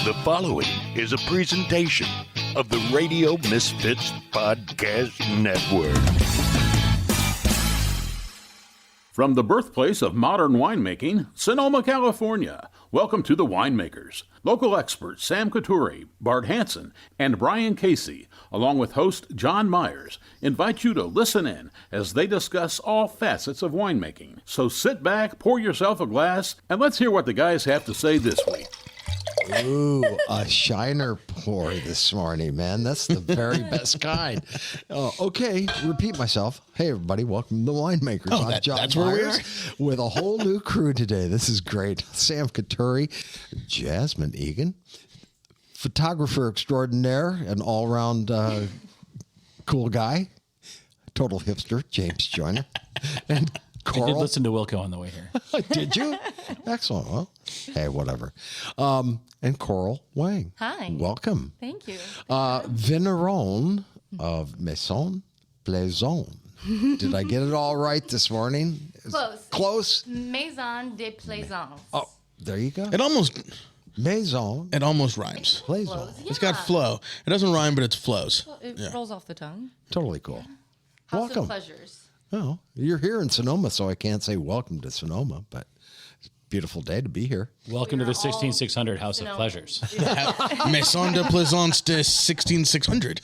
The following is a presentation of the Radio Misfits Podcast Network. From the birthplace of modern winemaking, Sonoma, California, welcome to The Winemakers. Local experts Sam Couturi, Bart Hansen, and Brian Casey, along with host John Myers, invite you to listen in as they discuss all facets of winemaking. So sit back, pour yourself a glass, and let's hear what the guys have to say this week. Ooh, a shiner pour this morning, man. That's the very best kind. Okay, repeat myself. Hey, everybody, welcome to The Winemakers. I'm John that's where we are. with a whole new crew today. This is great. Sam Couturi, Jasmine, Egan, photographer extraordinaire, an all-around cool guy, total hipster, James Joyner, and Coral. I did listen to Wilco on the way here. Did you? Excellent. Well, hey, whatever. And Coral Wang. Hi. Welcome. Thank you. Vigneron of Maison, Plaisances. Did I get it all right this morning? Close. Close? Maison de Plaisances. Oh, there you go. It almost Plaisances. rhymes. Flows, yeah. It's got flow. It doesn't rhyme, but it flows. Well, it rolls off the tongue. Totally cool. House Welcome. of Pleasures. Well, you're here in Sonoma, so I can't say welcome to Sonoma, but it's a beautiful day to be here. Welcome to the We're all 16600 House of Sonoma. Pleasures. Maison de Plaisances de 16600.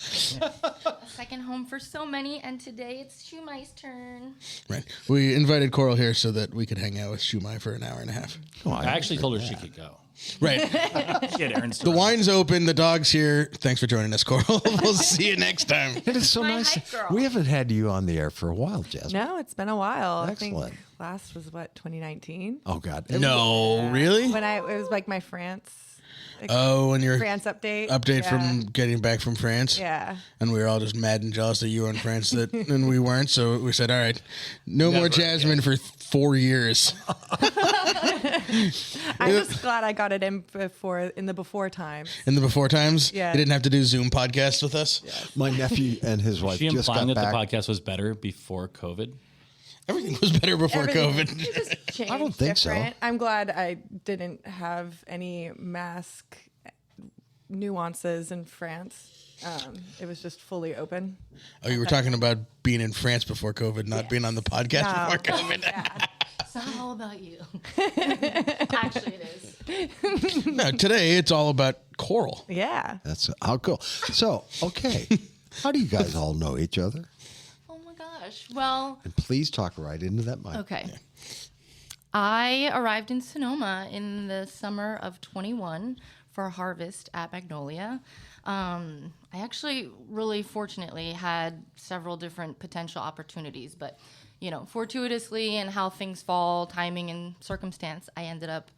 Second home for so many, and today it's Shumai's turn. Right. We invited Coral here so that we could hang out with Shumai for an hour and a half. Oh, I actually told her she could go. Right. She had errands to The run. wine's open. The dog's here. Thanks for joining us, Coral. We'll see you next time. It is so My nice. hype girl. We haven't had you on the air for a while, Jasmine. No, it's been a while. Excellent. I think last was 2019. Oh, God. No, really? When it was like my France. Oh, and your France update. update Yeah. from getting back from France. Yeah. And we were all just mad and jealous that you were in France and we weren't. So we said, all right, no more Jasmine for 4 years. I'm just glad I got it in the before times. In the before times, Yeah. you didn't have to do Zoom podcasts with us. My nephew and his wife Is she just implying got that back. the podcast was better before COVID? Everything was better before Everything- COVID. it just changed I don't think so. different. I'm glad I didn't have any mask nuances in France. It was just fully open. Oh, you were talking about being in France before COVID, not being on the podcast No. before COVID. Yeah. It's not all about you. Actually, it is. No, today it's all about Coral. Yeah. That's how cool. So, okay. How do you guys all know each other? Oh my gosh. Well, And please talk right into that mic. okay. I arrived in Sonoma in the summer of 21 for a harvest at Magnolia. I actually really fortunately had several different potential opportunities, but fortuitously and how things fall, timing and circumstance, I ended up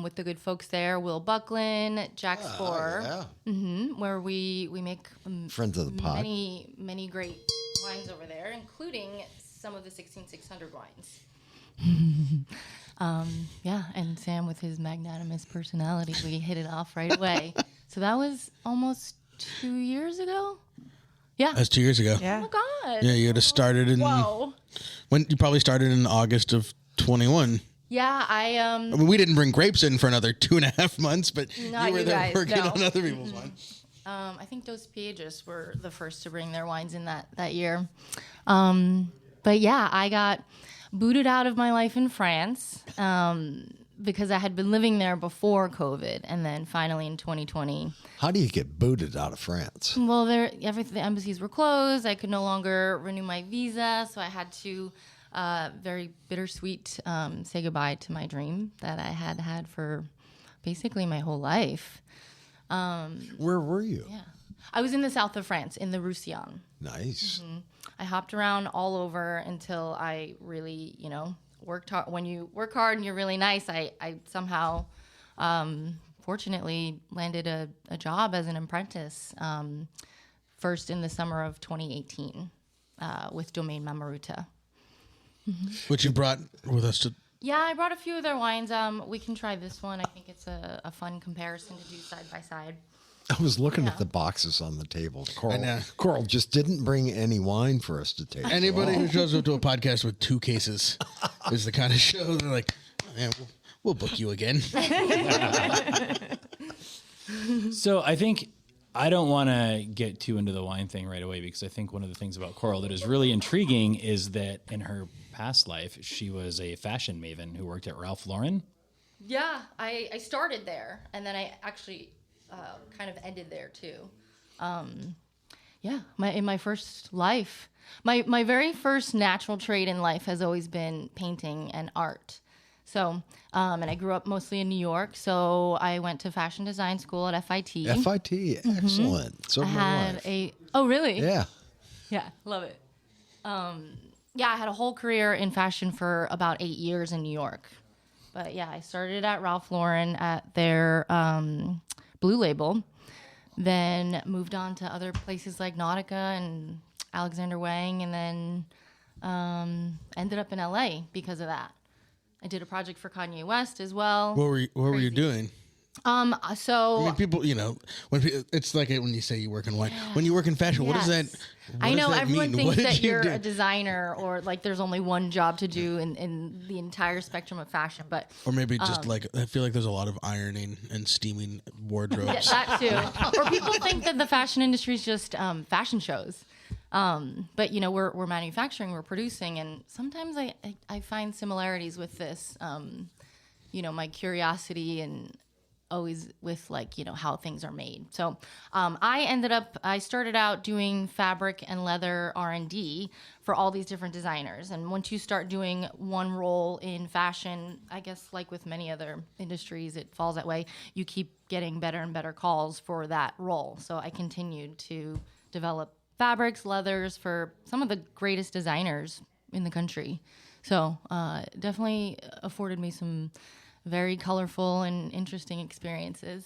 with the good folks there, Will Buckland, Jack Spore, Yeah. where we make Friends of the pod. many great wines over there, including some of the 16600 wines. Yeah, and Sam with his magnanimous personality, we hit it off right away. So that was almost 2 years ago. Yeah. That's 2 years ago. Oh Yeah. my God. Yeah, you would have started in Whoa. when you probably started in August of 21. Yeah, I mean, we didn't bring grapes in for another 2.5 months, but Not you were you there guys, working no. on other people's wine. I think Dos Piedras were the first to bring their wines in that year. But yeah, I got booted out of my life in France because I had been living there before COVID, and then finally in 2020. How do you get booted out of France? Well, the embassies were closed. I could no longer renew my visa, so I had to very bittersweet say goodbye to my dream that I had for basically my whole life. Where were you? Yeah, I was in the south of France, in the Rousilllon. Nice. I hopped around all over until I really, worked hard. When you work hard and you're really nice, I somehow, fortunately, landed a job as an apprentice, first in the summer of 2018 with Domaine Mamaruta. Which you brought with us to. Yeah, I brought a few of their wines. We can try this one. I think it's a fun comparison to do side by side. I was looking Yeah. at the boxes on the table. I know. Coral just didn't bring any wine for us to taste. Anybody who shows up to a podcast with 2 cases is the kind of show they're like, oh, yeah, we'll book you again. So I think I don't want to get too into the wine thing right away because I think one of the things about Coral that is really intriguing is that in her past life, she was a fashion maven who worked at Ralph Lauren. Yeah, I started there, and then I actually kind of ended there too. Yeah, in my first life, my very first natural trade in life has always been painting and art. So, and I grew up mostly in New York, so I went to fashion design school at FIT. FIT, excellent. So I did my had wife. oh really? Yeah. Yeah, love it. Yeah, I had a whole career in fashion for about 8 years in New York. But yeah, I started at Ralph Lauren at their Blue Label, then moved on to other places like Nautica and Alexander Wang, and then ended up in LA because of that. I did a project for Kanye West as well. What were you doing? So I mean, people, it's like when you say you work in wine. When you work in fashion, what does that? Yes. What I does know that everyone mean? What thinks did that you you're do? a designer or like there's only one job to do in the entire spectrum of fashion, but Or maybe just like I feel like there's a lot of ironing and steaming wardrobes. that too. Or people think that the fashion industry is just fashion shows. But we're manufacturing, we're producing, and sometimes I find similarities with this. My curiosity and always with how things are made. So I started out doing fabric and leather R&D for all these different designers. And once you start doing one role in fashion, I guess like with many other industries, it falls that way. You keep getting better and better calls for that role. So I continued to develop fabrics, leathers for some of the greatest designers in the country. So definitely afforded me some very colorful and interesting experiences.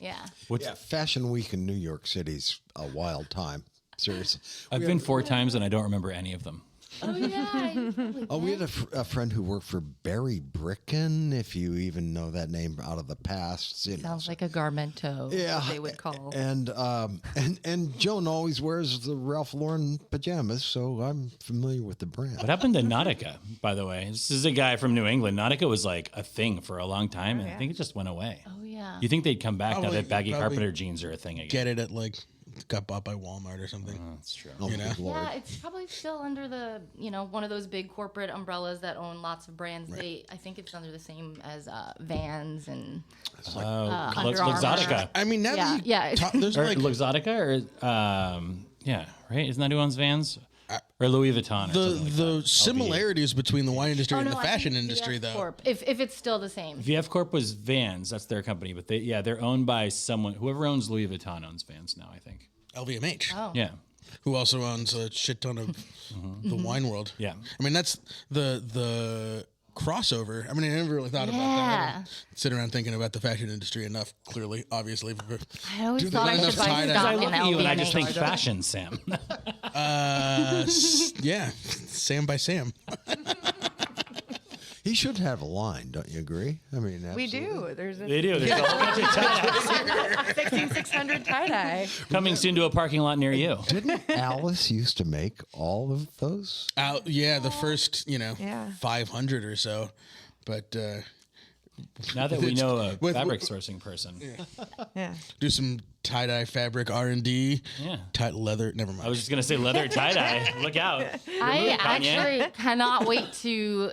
Yeah. Yeah, Fashion Week in New York City's a wild time. Seriously. I've been 4 times and I don't remember any of them. Oh, yeah. We had a friend who worked for Barry Bricken, if you even know that name out of the past. Sounds like a garmento, Yeah, what they would call. and Joan always wears the Ralph Lauren pajamas, so I'm familiar with the brand. What happened to Nautica, by the way? This is a guy from New England. Nautica was like a thing for a long time, and I think it just went away. Oh, yeah. You think they'd come back now Probably- that baggy probably carpenter jeans are a thing again? Get it at got bought by Walmart or something. That's true. Oh, good Lord. Yeah, it's probably still under the, one of those big corporate umbrellas that own lots of brands. I think it's under the same as Vans and Under Armour. Luxottica. I mean, now that you Yeah. there's Or like Luxottica right? Isn't that who owns Vans? Or Louis Vuitton or something like the that. similarities between the wine industry Oh, and no, the I fashion think industry, VF though. Corp, if it's still the same. VF Corp was Vans. That's their company. But they're owned by someone. Whoever owns Louis Vuitton owns Vans now, I think. LVMH, Oh. Yeah. who also owns a shit ton of the wine world. Yeah. I mean, that's the crossover. I mean, I never really thought about that. I Yeah. don't sit around thinking about the fashion industry enough, clearly, obviously. I always thought I enough should buy tie-dye? stock I in look at you and I just think LVMH. fashion, Sam. Yeah, Sam by Sam. He should have a line, don't you agree? I mean, We absolutely. do. There's a They do. There's a whole bunch of tie-dyes 16600 tie-dye. coming soon to a parking lot near you. Didn't Alice used to make all of those? Yeah, the first, Yeah. 500 or so. But Now that we know a With- fabric sourcing person. Yeah. do some tie-dye fabric R&D. Yeah. Leather. Never mind. I was just going to say leather tie-dye. Look out. I Kanye. actually cannot wait to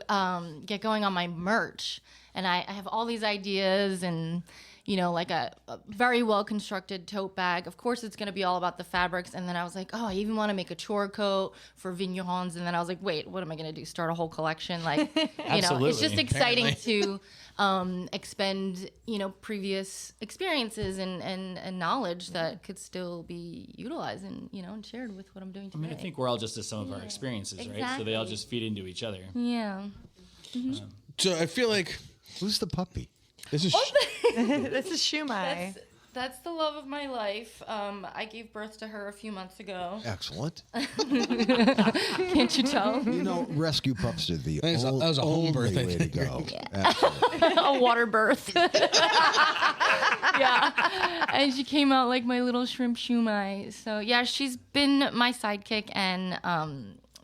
get going on my merch. And I have all these ideas and, like a very well-constructed tote bag. Of course, it's going to be all about the fabrics. And then I was like, oh, I even want to make a chore coat for vignerons. And then I was like, wait, what am I going to do? Start a whole collection? Like, it's just exciting to expend, previous experiences and knowledge that could still be utilized and, and shared with what I'm doing I today. mean, I think we're all just the sum of our experiences, right? So they all Exactly. just feed into each other. Yeah. So I feel like Who's the puppy? this is This is Shumai. That's the love of my life. I gave birth to her a few months ago. Excellent. Can't you tell? Rescue pups are the That was a home only birth, I way to think. go. Absolutely. A water birth. Yeah. And she came out like my little shrimp shumai. So, yeah, she's been my sidekick and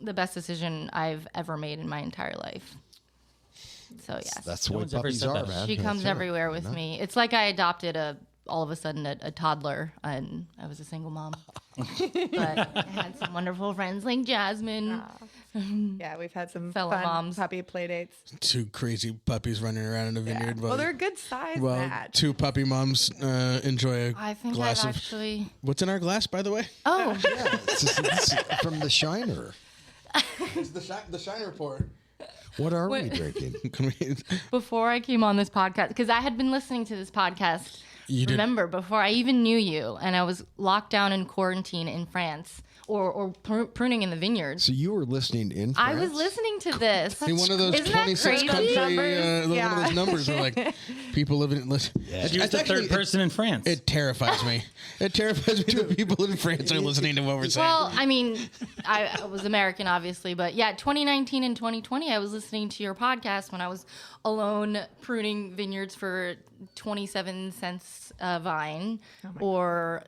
the best decision I've ever made in my entire life. So, yes. That's the No way one's ever puppies said are, that. man. She That's comes right. everywhere with me. It's like I adopted a all of a sudden a toddler, and I was a single mom. But I had some wonderful friends like Jasmine. Yeah, we've had some Fellow fun moms. puppy play dates. 2 crazy puppies running around in a vineyard. Well, they're a good size match. 2 puppy moms enjoy a I think glass I've of... actually. What's in our glass, by the way? Oh, It's from the Shiner. It's the Shiner Report. What are we drinking? before I came on this podcast, because I had been listening to this podcast. You did. Remember, before I even knew you, and I was locked down in quarantine in France, or pruning in the vineyards. So you were listening in France? I was listening to this. See, one of those Isn't that 26 crazy? country, Numbers? one of those numbers are like people living in. Yeah. She was the third person in France. It terrifies me. It terrifies me that people in France are listening to what we're saying. Well, I mean, I was American, obviously, but yeah, 2019 and 2020, I was listening to your podcast when I was alone pruning vineyards for 27 cents a vine, or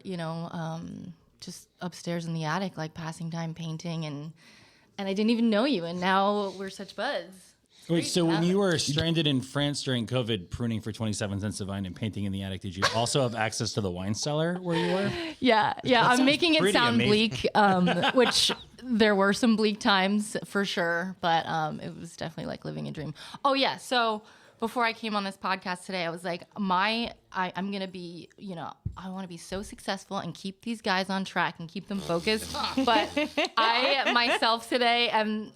just upstairs in the attic, like passing time painting, and I didn't even know you, and now we're such buds. Wait, so when you were stranded in France during COVID, pruning for 27 cents a vine and painting in the attic, did you also have access to the wine cellar where you were? Yeah. I'm sounds making it pretty sound amazing. bleak, which there were some bleak times for sure, but it was definitely like living a dream. Oh yeah, so before I came on this podcast today, I was like, I'm gonna be, I want to be so successful and keep these guys on track and keep them focused. But I myself today, I'm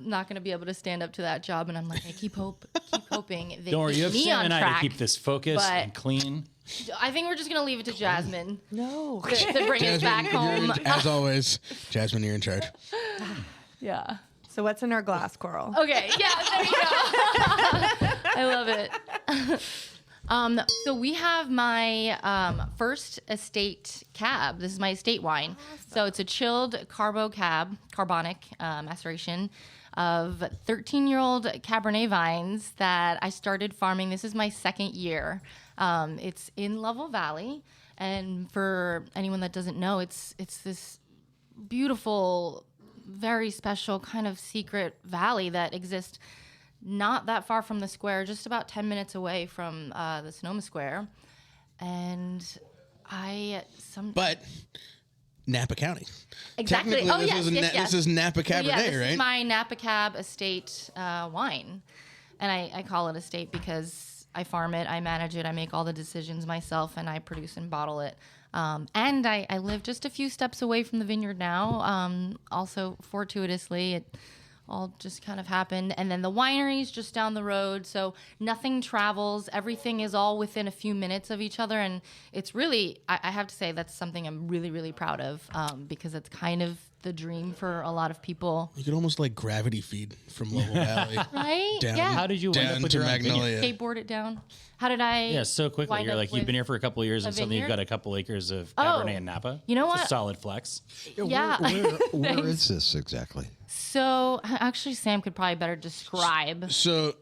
not gonna be able to stand up to that job, and I'm like, I keep hoping they Don't worry, you keep have me Sam on and I track. to keep this focused but- and clean. I think we're just gonna leave it to Jasmine No. to bring us back home. As always, Jasmine, you're in charge. Yeah. So what's in our glass, Coral? Okay, yeah, there you go. I love it. So we have my first estate cab. This is my estate wine. So it's a chilled carbonic maceration of 13-year-old Cabernet vines that I started farming. This is my second year. It's in Lovell Valley. And for anyone that doesn't know, it's this beautiful, very special kind of secret valley that exists not that far from the square, just about 10 minutes away from the Sonoma Square. And But Napa County. Exactly. Technically, Oh, this yes, this is Napa Cabernet, yeah, this right? is my Napa Cab estate wine. And I call it estate because I farm it, I manage it, I make all the decisions myself, and I produce and bottle it. And I live just a few steps away from the vineyard now. Also, fortuitously, it all just kind of happened. And then the winery's just down the road, so nothing travels. Everything is all within a few minutes of each other. And it's really, I have to say, that's something I'm really, really proud of, because it's kind of the dream for a lot of people. You could almost like gravity feed from Lovell Valley Right? down, Yeah. How did you end up down with to your own vineyard? Magnolia. Skateboard it down. How did I? Yeah, so quickly. wind You're up like, you've with been here for a couple of years a and suddenly you've vineyard? got a couple acres of Oh. Cabernet and Napa. You know It's what? a solid flex. Yeah. Where is this exactly? So actually, Sam could probably better describe. So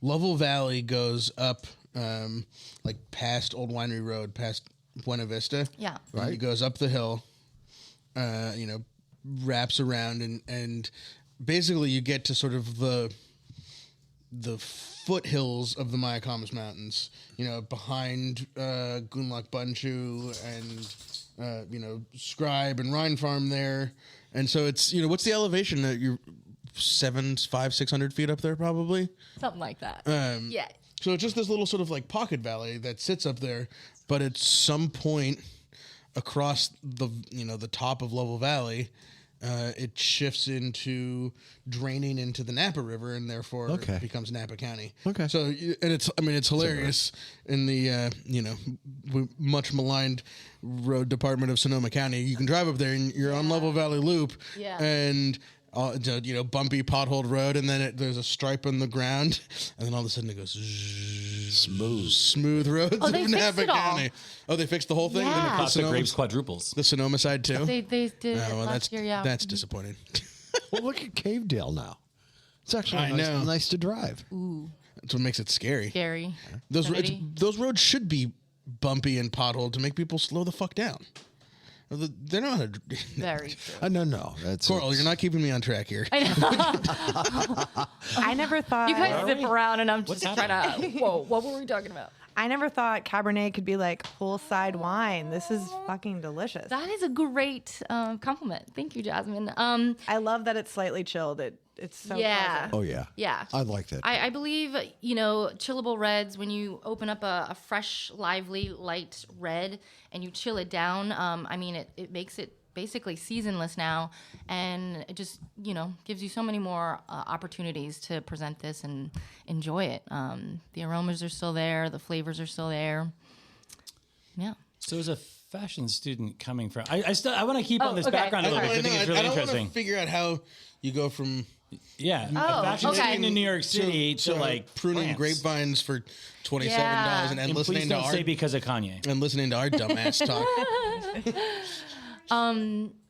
Lovell Valley goes up like past Old Winery Road, past Buena Vista. Yeah. Right. It goes up the hill, wraps around, and basically you get to sort of the foothills of the Mayacamas Mountains, behind Gunlok Bunchu and, Scribe and Rhine Farm there. And so it's, what's the elevation that you're 600 feet up there probably? Something like that. Yeah. So it's just this little sort of like pocket valley that sits up there, but at some point across the top of Lovell Valley, it shifts into draining into the Napa River, and therefore it becomes Napa County. Okay. So it's hilarious in the much maligned road department of Sonoma County. You can drive up there and you're on Lovell Valley Loop, and bumpy potholed road, and then there's a stripe on the ground, and then all of a sudden it goes smooth roads Oh, they of fixed Napa it all. County. Oh, they fixed the whole thing. Yeah. Then Cost of grapes quadruples. the Sonoma side too. They did it Well, last year, yeah. that's disappointing. Well, look at Cavedale now. It's actually I know. nice to drive. That's what makes it scary. Scary. Those Pretty. those roads should be bumpy and potholed to make people slow the fuck down. They're not. Very true. No. That's Coral, you're not keeping me on track here. I never thought. You You guys zip around, and I'm What's just trying to. Whoa, what were we talking about? I never thought Cabernet could be like poolside wine. This is fucking delicious. That is a great compliment. Thank you, Jasmine. I love that it's slightly chilled. It's so pleasant. Oh, yeah. Yeah. I like that. I believe, chillable reds, when you open up a fresh, lively, light red and you chill it down, it makes it basically seasonless now, and it just, gives you so many more opportunities to present this and enjoy it. The aromas are still there. The flavors are still there. Yeah. So as a fashion student coming from, I want to keep on this background a little bit. I think it's really I don't interesting. want to figure out how you go from A fashion student in New York City to like pruning France. grapevines for $27 and And listening please to don't our say because of Kanye. and listening to our dumbass talk.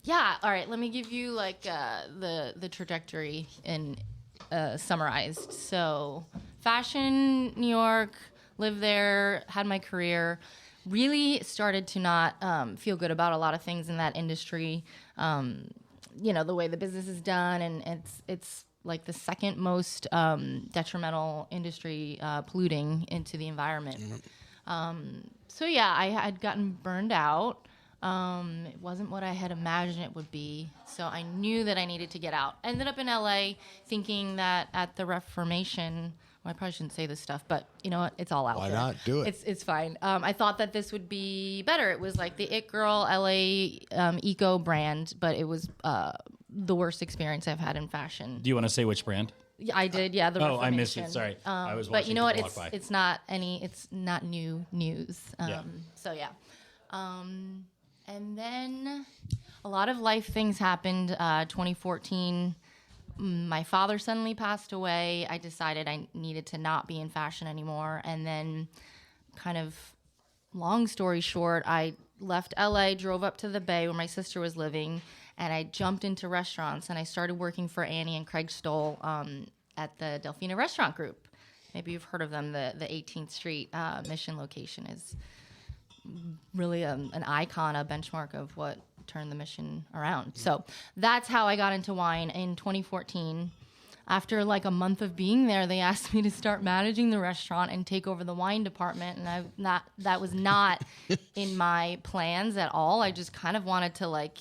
Yeah. All right. Let me give you like the trajectory in summarized. So, fashion, New York, lived there, had my career. Really started to not feel good about a lot of things in that industry. The way the business is done, and it's like the second most detrimental industry, polluting into the environment. I had gotten burned out. It wasn't what I had imagined it would be. So I knew that I needed to get out. Ended up in LA thinking that at the Reformation, well, I probably shouldn't say this stuff, but you know what? It's all out Why there. not? Do it. It's fine. I thought that this would be better. It was like the It Girl LA eco brand, but it was the worst experience I've had in fashion. Do you want to say which brand? Yeah, I did. Yeah, the Oh, I Reformation. missed it. Sorry. I was But you know watching what? people walk by. It's not new news. Yeah. So yeah. And then a lot of life things happened. 2014, my father suddenly passed away. I decided I needed to not be in fashion anymore. And then, kind of long story short, I left LA, drove up to the Bay where my sister was living, and I jumped into restaurants. And I started working for Annie and Craig Stoll at the Delfina Restaurant Group. Maybe you've heard of them. The 18th Street Mission location is really an icon, a benchmark of what turned the Mission around. So that's how I got into wine in 2014. After like a month of being there, they asked me to start managing the restaurant and take over the wine department, and that was not in my plans at all. I just kind of wanted to like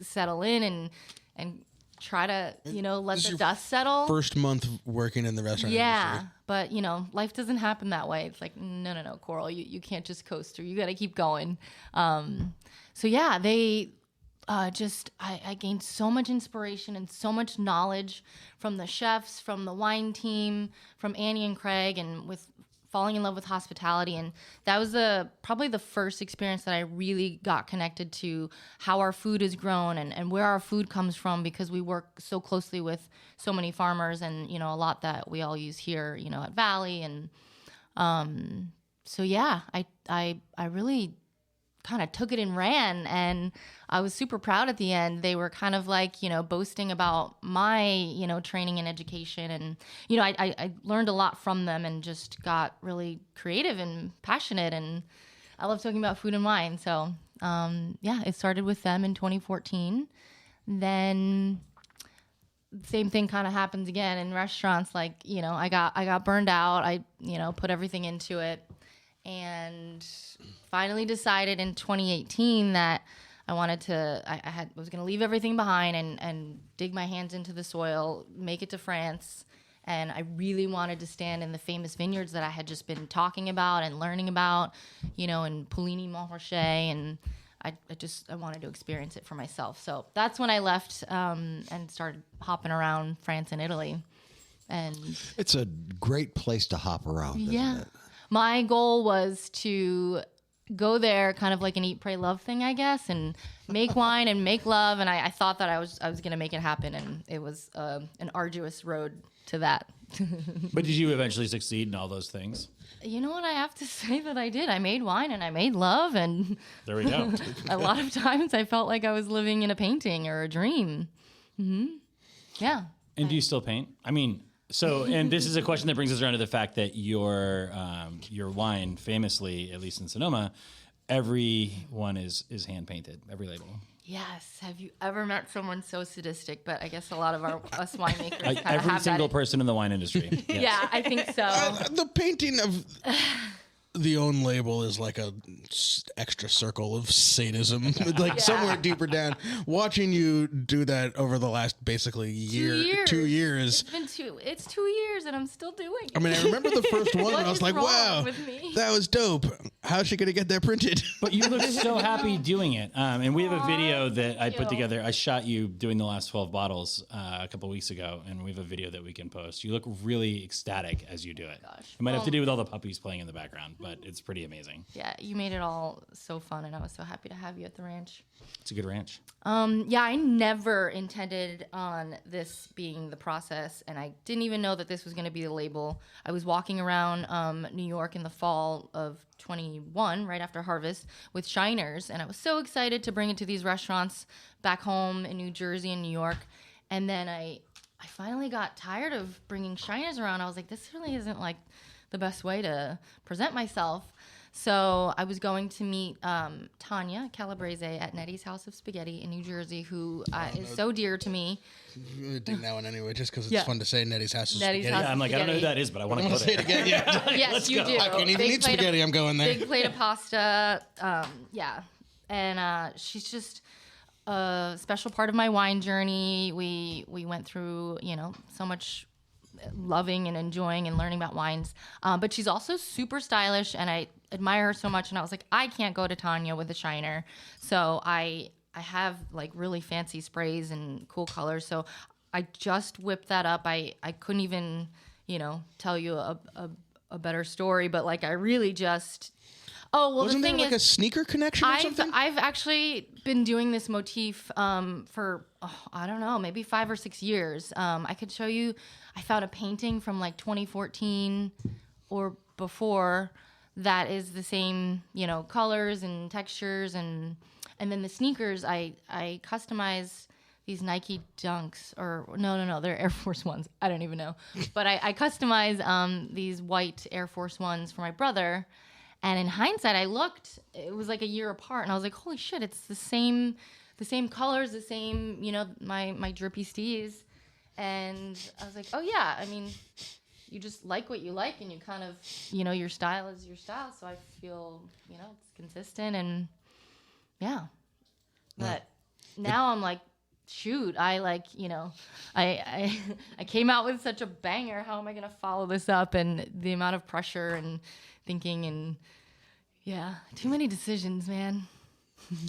settle in and try to, let the dust settle. First month working in the restaurant industry. But life doesn't happen that way. It's like, no, Coral, you can't just coast through. You got to keep going. They I gained so much inspiration and so much knowledge from the chefs, from the wine team, from Annie and Craig, and with falling in love with hospitality. And that was probably the first experience that I really got connected to how our food is grown and where our food comes from, because we work so closely with so many farmers and, a lot that we all use here, at Valley. And I really kind of took it and ran, and I was super proud at the end. They were kind of like, boasting about my, training and education. And, I learned a lot from them and just got really creative and passionate. And I love talking about food and wine. So, it started with them in 2014. Then same thing kind of happens again in restaurants. Like, I got burned out. I, put everything into it, and finally decided in 2018 that I wanted to, was going to leave everything behind and dig my hands into the soil, make it to France. And I really wanted to stand in the famous vineyards that I had just been talking about and learning about, in Pouligny, Montrachet, and I wanted to experience it for myself. So that's when I left and started hopping around France and Italy. And it's a great place to hop around, isn't it? My goal was to go there kind of like an eat, pray, love thing, I guess, and make wine and make love. And I thought that I was going to make it happen. And it was an arduous road to that. But did you eventually succeed in all those things? You know what? I have to say that I did. I made wine and I made love. And there we go. A lot of times I felt like I was living in a painting or a dream. Mm-hmm. Yeah. And do you still paint? I mean... So, and this is a question that brings us around to the fact that your wine, famously, at least in Sonoma, every one is hand painted, every label. Yes. Have you ever met someone so sadistic? But I guess a lot of us winemakers kind of every have single that. person in the wine industry. Yes. Yeah, I think so. The painting of the own label is like a extra circle of sadism, like somewhere deeper down. Watching you do that over the last basically year, 2 years. It's 2 years and I'm still doing it. I mean, I remember the first one and I was like, wow, with me? that was dope. How's she going to get that printed? But you look so happy doing it. And we have a video that I put together. I shot you doing the last 12 bottles a couple weeks ago, and we have a video that we can post. You look really ecstatic as you do it. Gosh. It might have to do with all the puppies playing in the background, but it's pretty amazing. Yeah, you made it all so fun, and I was so happy to have you at the ranch. It's a good ranch. Yeah, I never intended on this being the process, and I didn't even know that this was going to be the label. I was walking around New York in the fall of 21, right after harvest, with shiners, and I was so excited to bring it to these restaurants back home in New Jersey and New York. And then I finally got tired of bringing shiners around. I was like, this really isn't like the best way to present myself. So I was going to meet Tanya Calabrese at Nettie's House of Spaghetti in New Jersey, who is so dear to me. I'm going to dig that one anyway, just because it's fun to say Nettie's House of Spaghetti. House Yeah, I'm like, I don't know who that is, but I want to go there. Again, yeah. Yes, you do. I can't even eat spaghetti. I'm going there. Big plate of pasta. Yeah. And she's just a special part of my wine journey. We went through, so much loving and enjoying and learning about wines. But she's also super stylish, and I admire her so much. And I was like, I can't go to Tanya with a shiner. So I have like really fancy sprays and cool colors. So I just whipped that up. I couldn't even, tell you a better story, but like I really just... Oh, well, Wasn't the thing there like is, a sneaker connection or something? I've actually been doing this motif for, I don't know, maybe 5 or 6 years. I could show you, I found a painting from like 2014 or before that is the same, colors and textures. And then the sneakers, I customize these Nike Dunks, or no, they're Air Force Ones. I don't even know. But I customize these white Air Force Ones for my brother. And in hindsight, I looked, it was like a year apart, and I was like, holy shit, it's the same colors, the same, my drippy stees. And I was like, oh yeah, I mean, you just like what you like, and you kind of, your style is your style. So I feel, it's consistent, and yeah. But now I'm like, shoot, I like, I came out with such a banger. How am I going to follow this up? And the amount of pressure and thinking and too many decisions, man.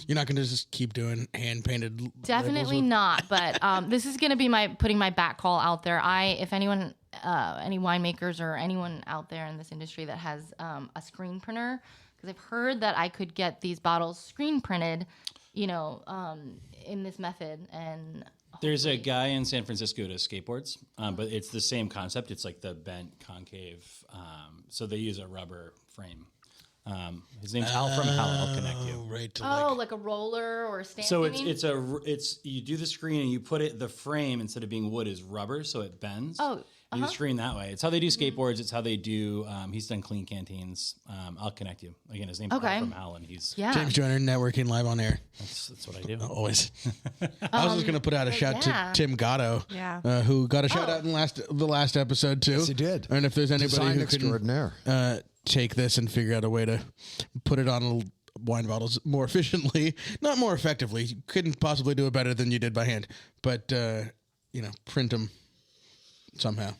You're not going to just keep doing hand-painted Definitely not, but this is going to be putting my back call out there. If anyone, any winemakers or anyone out there in this industry that has a screen printer, because I've heard that I could get these bottles screen printed, in this method. And there's a guy in San Francisco who does skateboards, but it's the same concept. It's like the bent concave. So they use a rubber frame. His name's Hal from Hal. I'll connect you. Right. Like a roller or a stamp. So it's you do the screen and you put it, the frame instead of being wood is rubber, so it bends. Oh. You do screen that way. It's how they do skateboards. It's how they do. He's done clean canteens. I'll connect you. Again, his name's Hal from Hal, and he's James Joyner, networking live on air. That's what I do. Always. I was just going to put out a shout to Tim Gatto, who got a shout out in the last episode too. Yes, he did. And if there's anybody Design who extraordinaire. can take this and figure out a way to put it on wine bottles more efficiently, not more effectively. You couldn't possibly do it better than you did by hand, but print them somehow.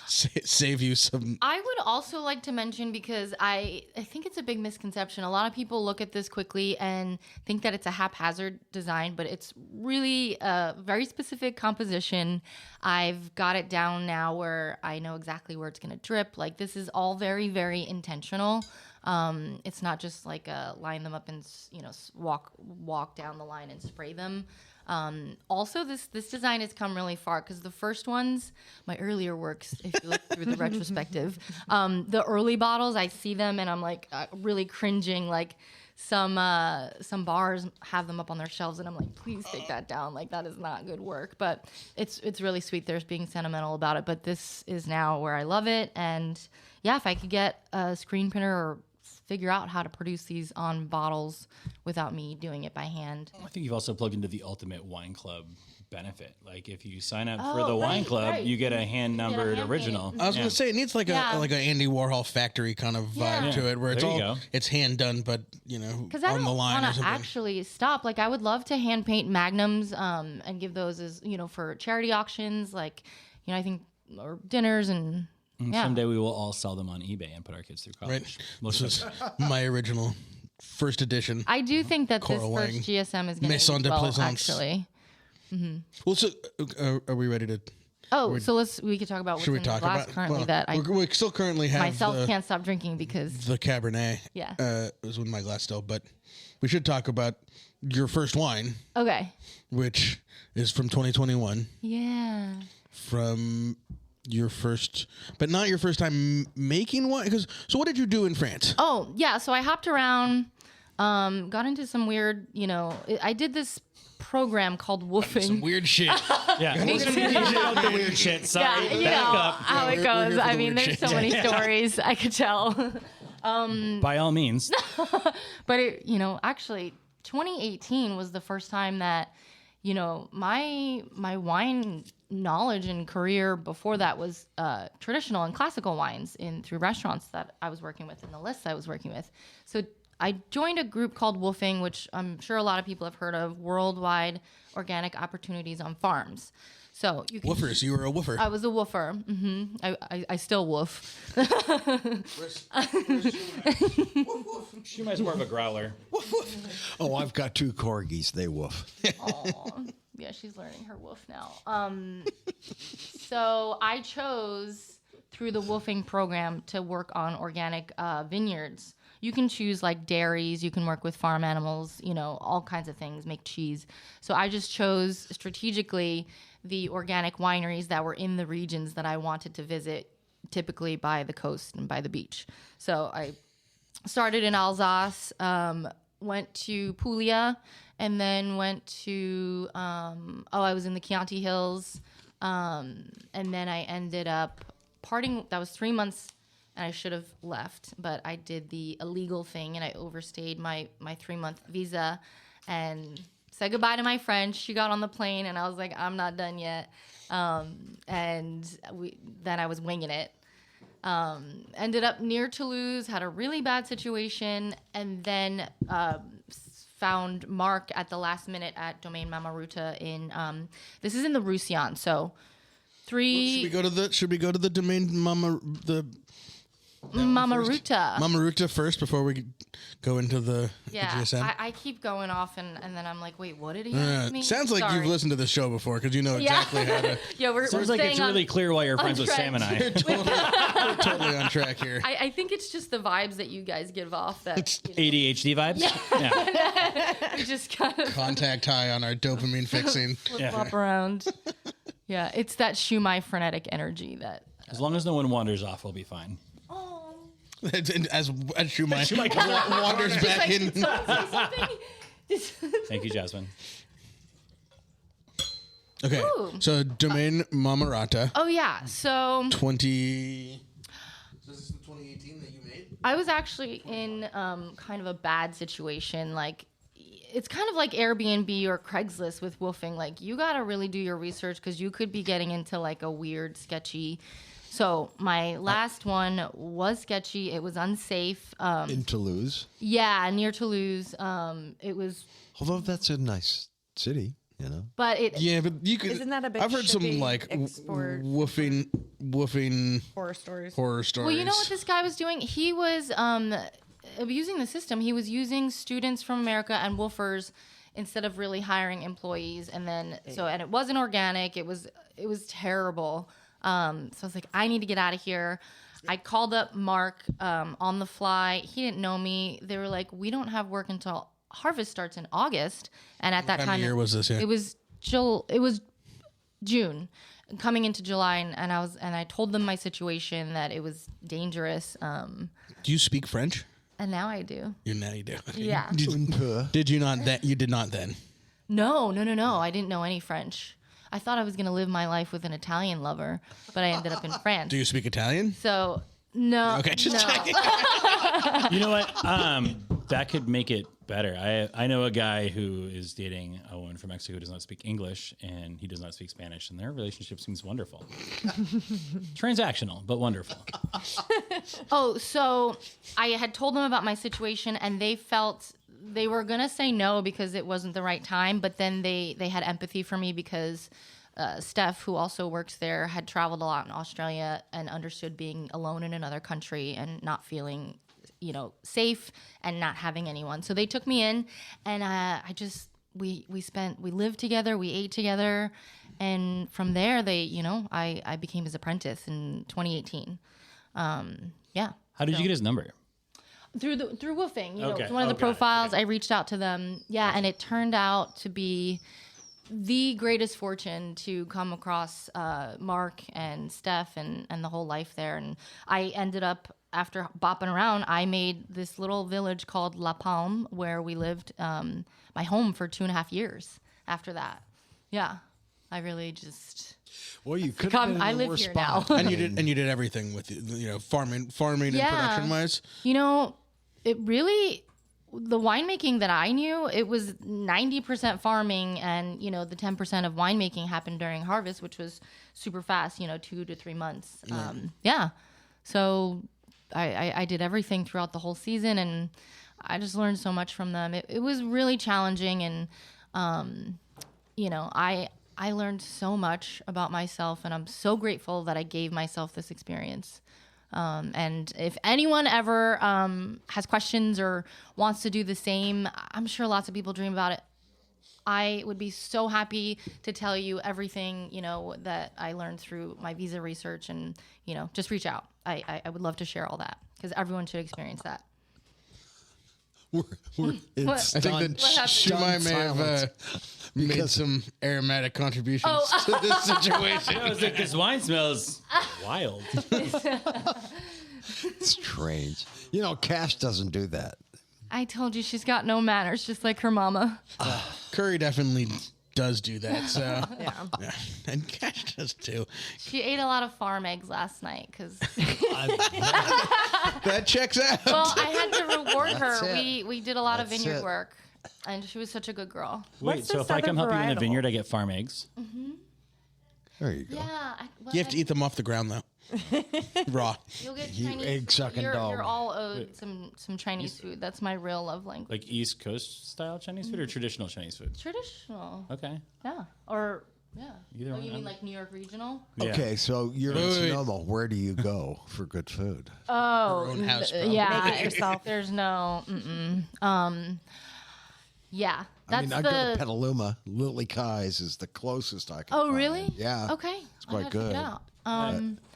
Save you some. I would also like to mention, because I think it's a big misconception. A lot of people look at this quickly and think that it's a haphazard design, but it's really a very specific composition. I've got it down now where I know exactly where it's going to drip. Like, this is all very, very intentional. It's not just like line them up and walk down the line and spray them. Also, this design has come really far, because the first ones, my earlier works, if you look through the retrospective, the early bottles, I see them and I'm like really cringing. Like some bars have them up on their shelves and I'm like, please take that down. Like, that is not good work. But it's really sweet. There's being sentimental about it. But this is now where I love it. And yeah, if I could get a screen printer or figure out how to produce these on bottles without me doing it by hand. I think you've also plugged into the Ultimate Wine Club benefit. Like if you sign up for the right, wine club, right. you get a hand numbered hand original. painted. I was gonna say it needs like Yeah. a Andy Warhol factory kind of vibe to it, where it's There you all go. it's hand done, but Because I on don't the line or want to something. actually stop. Like I would love to hand paint magnums and give those as for charity auctions. Like I think or dinners and Someday we will all sell them on eBay and put our kids through college. Right. Most This of is them. my original first edition. I do think that Coral this first Wang. GSM is going Maison to de well, Plaisances. actually. Well, so are we ready to? Oh, so we could talk about what's Should we in the talk glass about? currently well, that I we still currently have myself can't stop drinking because the Cabernet. Yeah. Was in my glass still, but we should talk about your first wine, okay. which is from 2021. Yeah. From your first, but not your first time making wine. So what did you do in France? Oh, yeah. So I hopped around, got into some weird, I did this program called WWOOFing. Some weird shit. Yeah. We're going to be about the weird shit. Sorry. Yeah, you Back know up. how it we're goes. here for I the mean, weird there's shit. so many stories I could tell. By all means. But actually 2018 was the first time that, my wine knowledge and career before that was traditional and classical wines through restaurants that I was working with and the lists I was working with. So I joined a group called WWOOFing, which I'm sure a lot of people have heard of, Worldwide Organic Opportunities on Farms. So you can Woofers, you were a woofer. I was a woofer. I still woof. Shumai's more of a growler. Oh, I've got 2 corgis. They woof. Aw. Yeah, she's learning her woof now. So I chose through the woofing program to work on organic vineyards. You can choose like dairies, you can work with farm animals, all kinds of things, make cheese. So I just chose strategically the organic wineries that were in the regions that I wanted to visit, typically by the coast and by the beach. So I started in Alsace, went to Puglia, and then went to, I was in the Chianti Hills, and then I ended up parting. That was 3 months, and I should have left, but I did the illegal thing, and I overstayed my 3-month visa, and said goodbye to my friend. She got on the plane, and I was like, I'm not done yet, and then I was winging it. Ended up near Toulouse, had a really bad situation, and then found Mark at the last minute at Domaine Mamaruta this is in the Rousilllon. So Should we go to the Domaine Mamaruta. Mamaruta first before we go into the Yeah, GSM? I keep going off and then I'm like, wait, what did he ask me? Sounds like Sorry. you've listened to the show before because you know exactly how to. Yeah, we're Sounds like it's staying really clear why you're friends with track. Sam and I. We're totally on track here. I think it's just the vibes that you guys give off that ADHD vibes? Yeah. you just kind of Contact high on our dopamine fixing. flip around. Yeah, it's that Shumai frenetic energy that. As long as no one wanders off, we'll be fine. Oh. as Shumai wanders back in. Thank you, Jasmine. Okay, Ooh. so Domaine Mamaruta. Oh yeah, so 20. So this is the 2018 that you made? I was actually in kind of a bad situation. Like, it's kind of like Airbnb or Craigslist with woofing. Like, you got to really do your research because you could be getting into like a weird, sketchy. So my last one was sketchy. It was unsafe. In Toulouse. Yeah, near Toulouse. It was, Although that's a nice city, but it. Yeah, but you could. Isn't that a bit I've heard some shippy like export woofing horror stories? horror stories. Well, you know what this guy was doing? He was abusing the system. He was using students from America and woofers instead of really hiring employees. And then and it wasn't organic. It was terrible. So I was like, I need to get out of here. I called up Mark on the fly. He didn't know me. They were like, we don't have work until harvest starts in August. And at that What time, time of year was this? Yeah. It was June, coming into July, and I told them my situation, that it was dangerous. Do you speak French? And now I do. You do. Yeah. Did you not? That you did not then. No. I didn't know any French. I thought I was going to live my life with an Italian lover, but I ended up in France. Do you speak Italian? So No. Okay, just checking. You know what? That could make it better. I know a guy who is dating a woman from Mexico who does not speak English, and he does not speak Spanish, and their relationship seems wonderful. Transactional, but wonderful. Oh, so I had told them about my situation, and they felt they were going to say no because it wasn't the right time, but then they had empathy for me because Steph, who also works there, had traveled a lot in Australia and understood being alone in another country and not feeling, safe and not having anyone. So they took me in, and we lived together, we ate together, and from there I became his apprentice in 2018. How did you get his number? Through WWOOFing, Okay. It's one of the profiles. I reached out to them, and it turned out to be the greatest fortune to come across Mark and Steph and the whole life there. And I ended up, after bopping around, I made this little village called La Palme where we lived, my home for 2.5 years after that. Yeah, I really just... Well, you could have been in I a live worse here spot. now. And you did everything with farming and production wise. It really, the winemaking that I knew, it was 90% farming, and the 10% of winemaking happened during harvest, which was super fast, 2 to 3 months. So I did everything throughout the whole season, and I just learned so much from them. It was really challenging, and I learned so much about myself, and I'm so grateful that I gave myself this experience. And if anyone ever has questions or wants to do the same, I'm sure lots of people dream about it. I would be so happy to tell you everything, that I learned through my visa research, and, just reach out. I would love to share all that because everyone should experience that. It's I think that Shumai may have made some aromatic contributions to this situation. I was like, this wine smells wild. strange. Cash doesn't do that. I told you she's got no manners, just like her mama. Curry definitely does do that. So yeah. And Cash does too. She ate a lot of farm eggs last night because. That checks out. Well, I had to reward her. it. We did a lot of That's vineyard it. work, and she was such a good girl. Wait, What's so this if I come other help you in the varietal? vineyard, I get farm eggs? There you go. Yeah, You have to eat them off the ground though, raw. You'll get You Chinese. egg-sucking you're, dog. You're all owed some Chinese food. That's my real love language. Like East Coast style Chinese food or traditional Chinese food? Traditional. Okay. Yeah. Or yeah. Either Oh, one. you mean like New York regional? Yeah. Okay, so you're in Wait. Sonoma. Where do you go for good food? Oh, own house, probably. yeah. Make it yourself. There's no. Yeah. That's I go to Petaluma. Lily Kai's is the closest I can. Oh, find. really? Yeah. Okay. It's quite I'll have to check good. it out.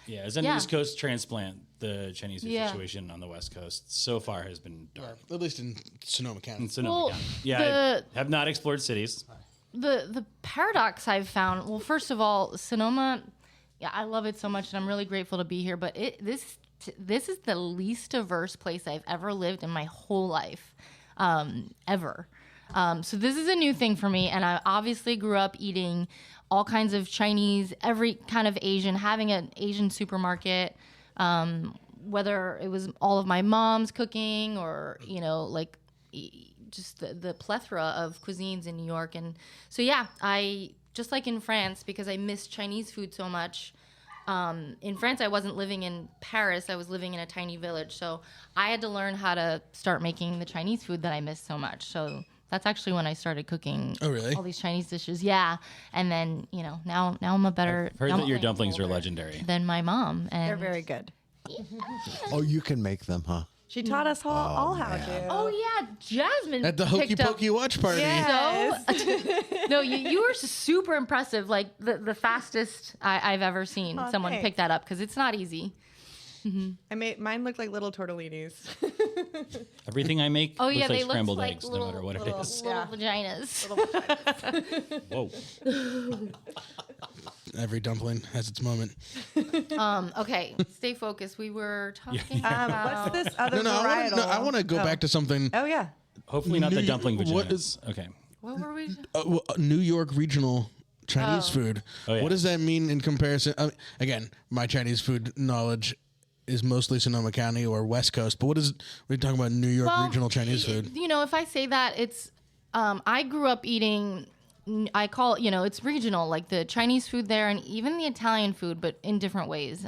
Yeah, as an Yeah. East Coast transplant, the Chinese food Yeah. situation on the West Coast so far has been dark. At least in Sonoma County. In Sonoma Well, County. Yeah, I have not explored cities. The paradox I've found. Well, first of all, Sonoma. Yeah, I love it so much, and I'm really grateful to be here. But this is the least diverse place I've ever lived in my whole life, ever. So this is a new thing for me, and I obviously grew up eating all kinds of Chinese, every kind of Asian, having an Asian supermarket, whether it was all of my mom's cooking or, just the plethora of cuisines in New York. And so, yeah, I, just like in France, because I miss Chinese food so much, in France, I wasn't living in Paris. I was living in a tiny village. So I had to learn how to start making the Chinese food that I missed so much. So that's actually when I started cooking all these Chinese dishes. Yeah. And then, now I'm a better I've heard that your dumplings are legendary. than my mom. And They're very good. Oh, you can make them, huh? She taught us all how to. Oh, yeah. Jasmine At the Hokey picked up Pokey watch party. Yes. No, you were super impressive. Like the fastest I've ever seen Aw, someone thanks. pick that up because it's not easy. I made mine look like little tortellinis. Everything I make Oh looks yeah, like they look scrambled like eggs, little, no matter what it little, is. little vaginas. Whoa. Every dumpling has its moment. Okay, stay focused. We were talking about. What's this other No, varietal? I want to go back to something. Oh yeah. Hopefully not the New- dumpling what vaginas. Okay. What were we? New York regional Chinese food. Oh, yeah. What does that mean in comparison? Again, my Chinese food knowledge is mostly Sonoma County or West Coast. But what are you talking about? New York regional Chinese food. You know, if I say that, it's I grew up eating. I call it, it's regional, like the Chinese food there and even the Italian food, but in different ways.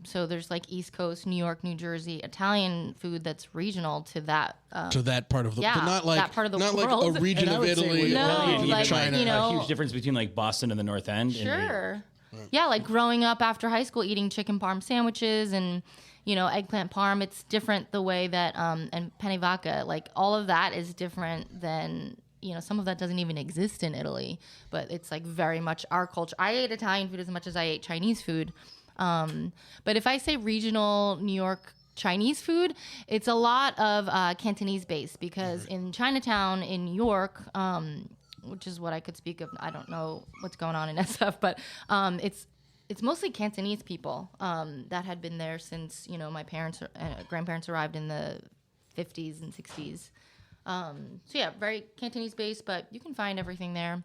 So there's like East Coast, New York, New Jersey, Italian food that's regional to that. To that part of the, yeah, but not like that part of the not world. like a region of Italy. No, or like, China. A huge difference between like Boston and the North End. Sure. Yeah, like growing up after high school eating chicken parm sandwiches and eggplant parm. It's different the way that and penne vodka, like all of that is different than. Some of that doesn't even exist in Italy, but it's like very much our culture. I ate Italian food as much as I ate Chinese food. But if I say regional New York Chinese food, it's a lot of Cantonese based because in Chinatown in New York, which is what I could speak of. I don't know what's going on in SF, but it's mostly Cantonese people that had been there since, my parents, grandparents arrived in the 50s and 60s. So yeah, very Cantonese based, but you can find everything there.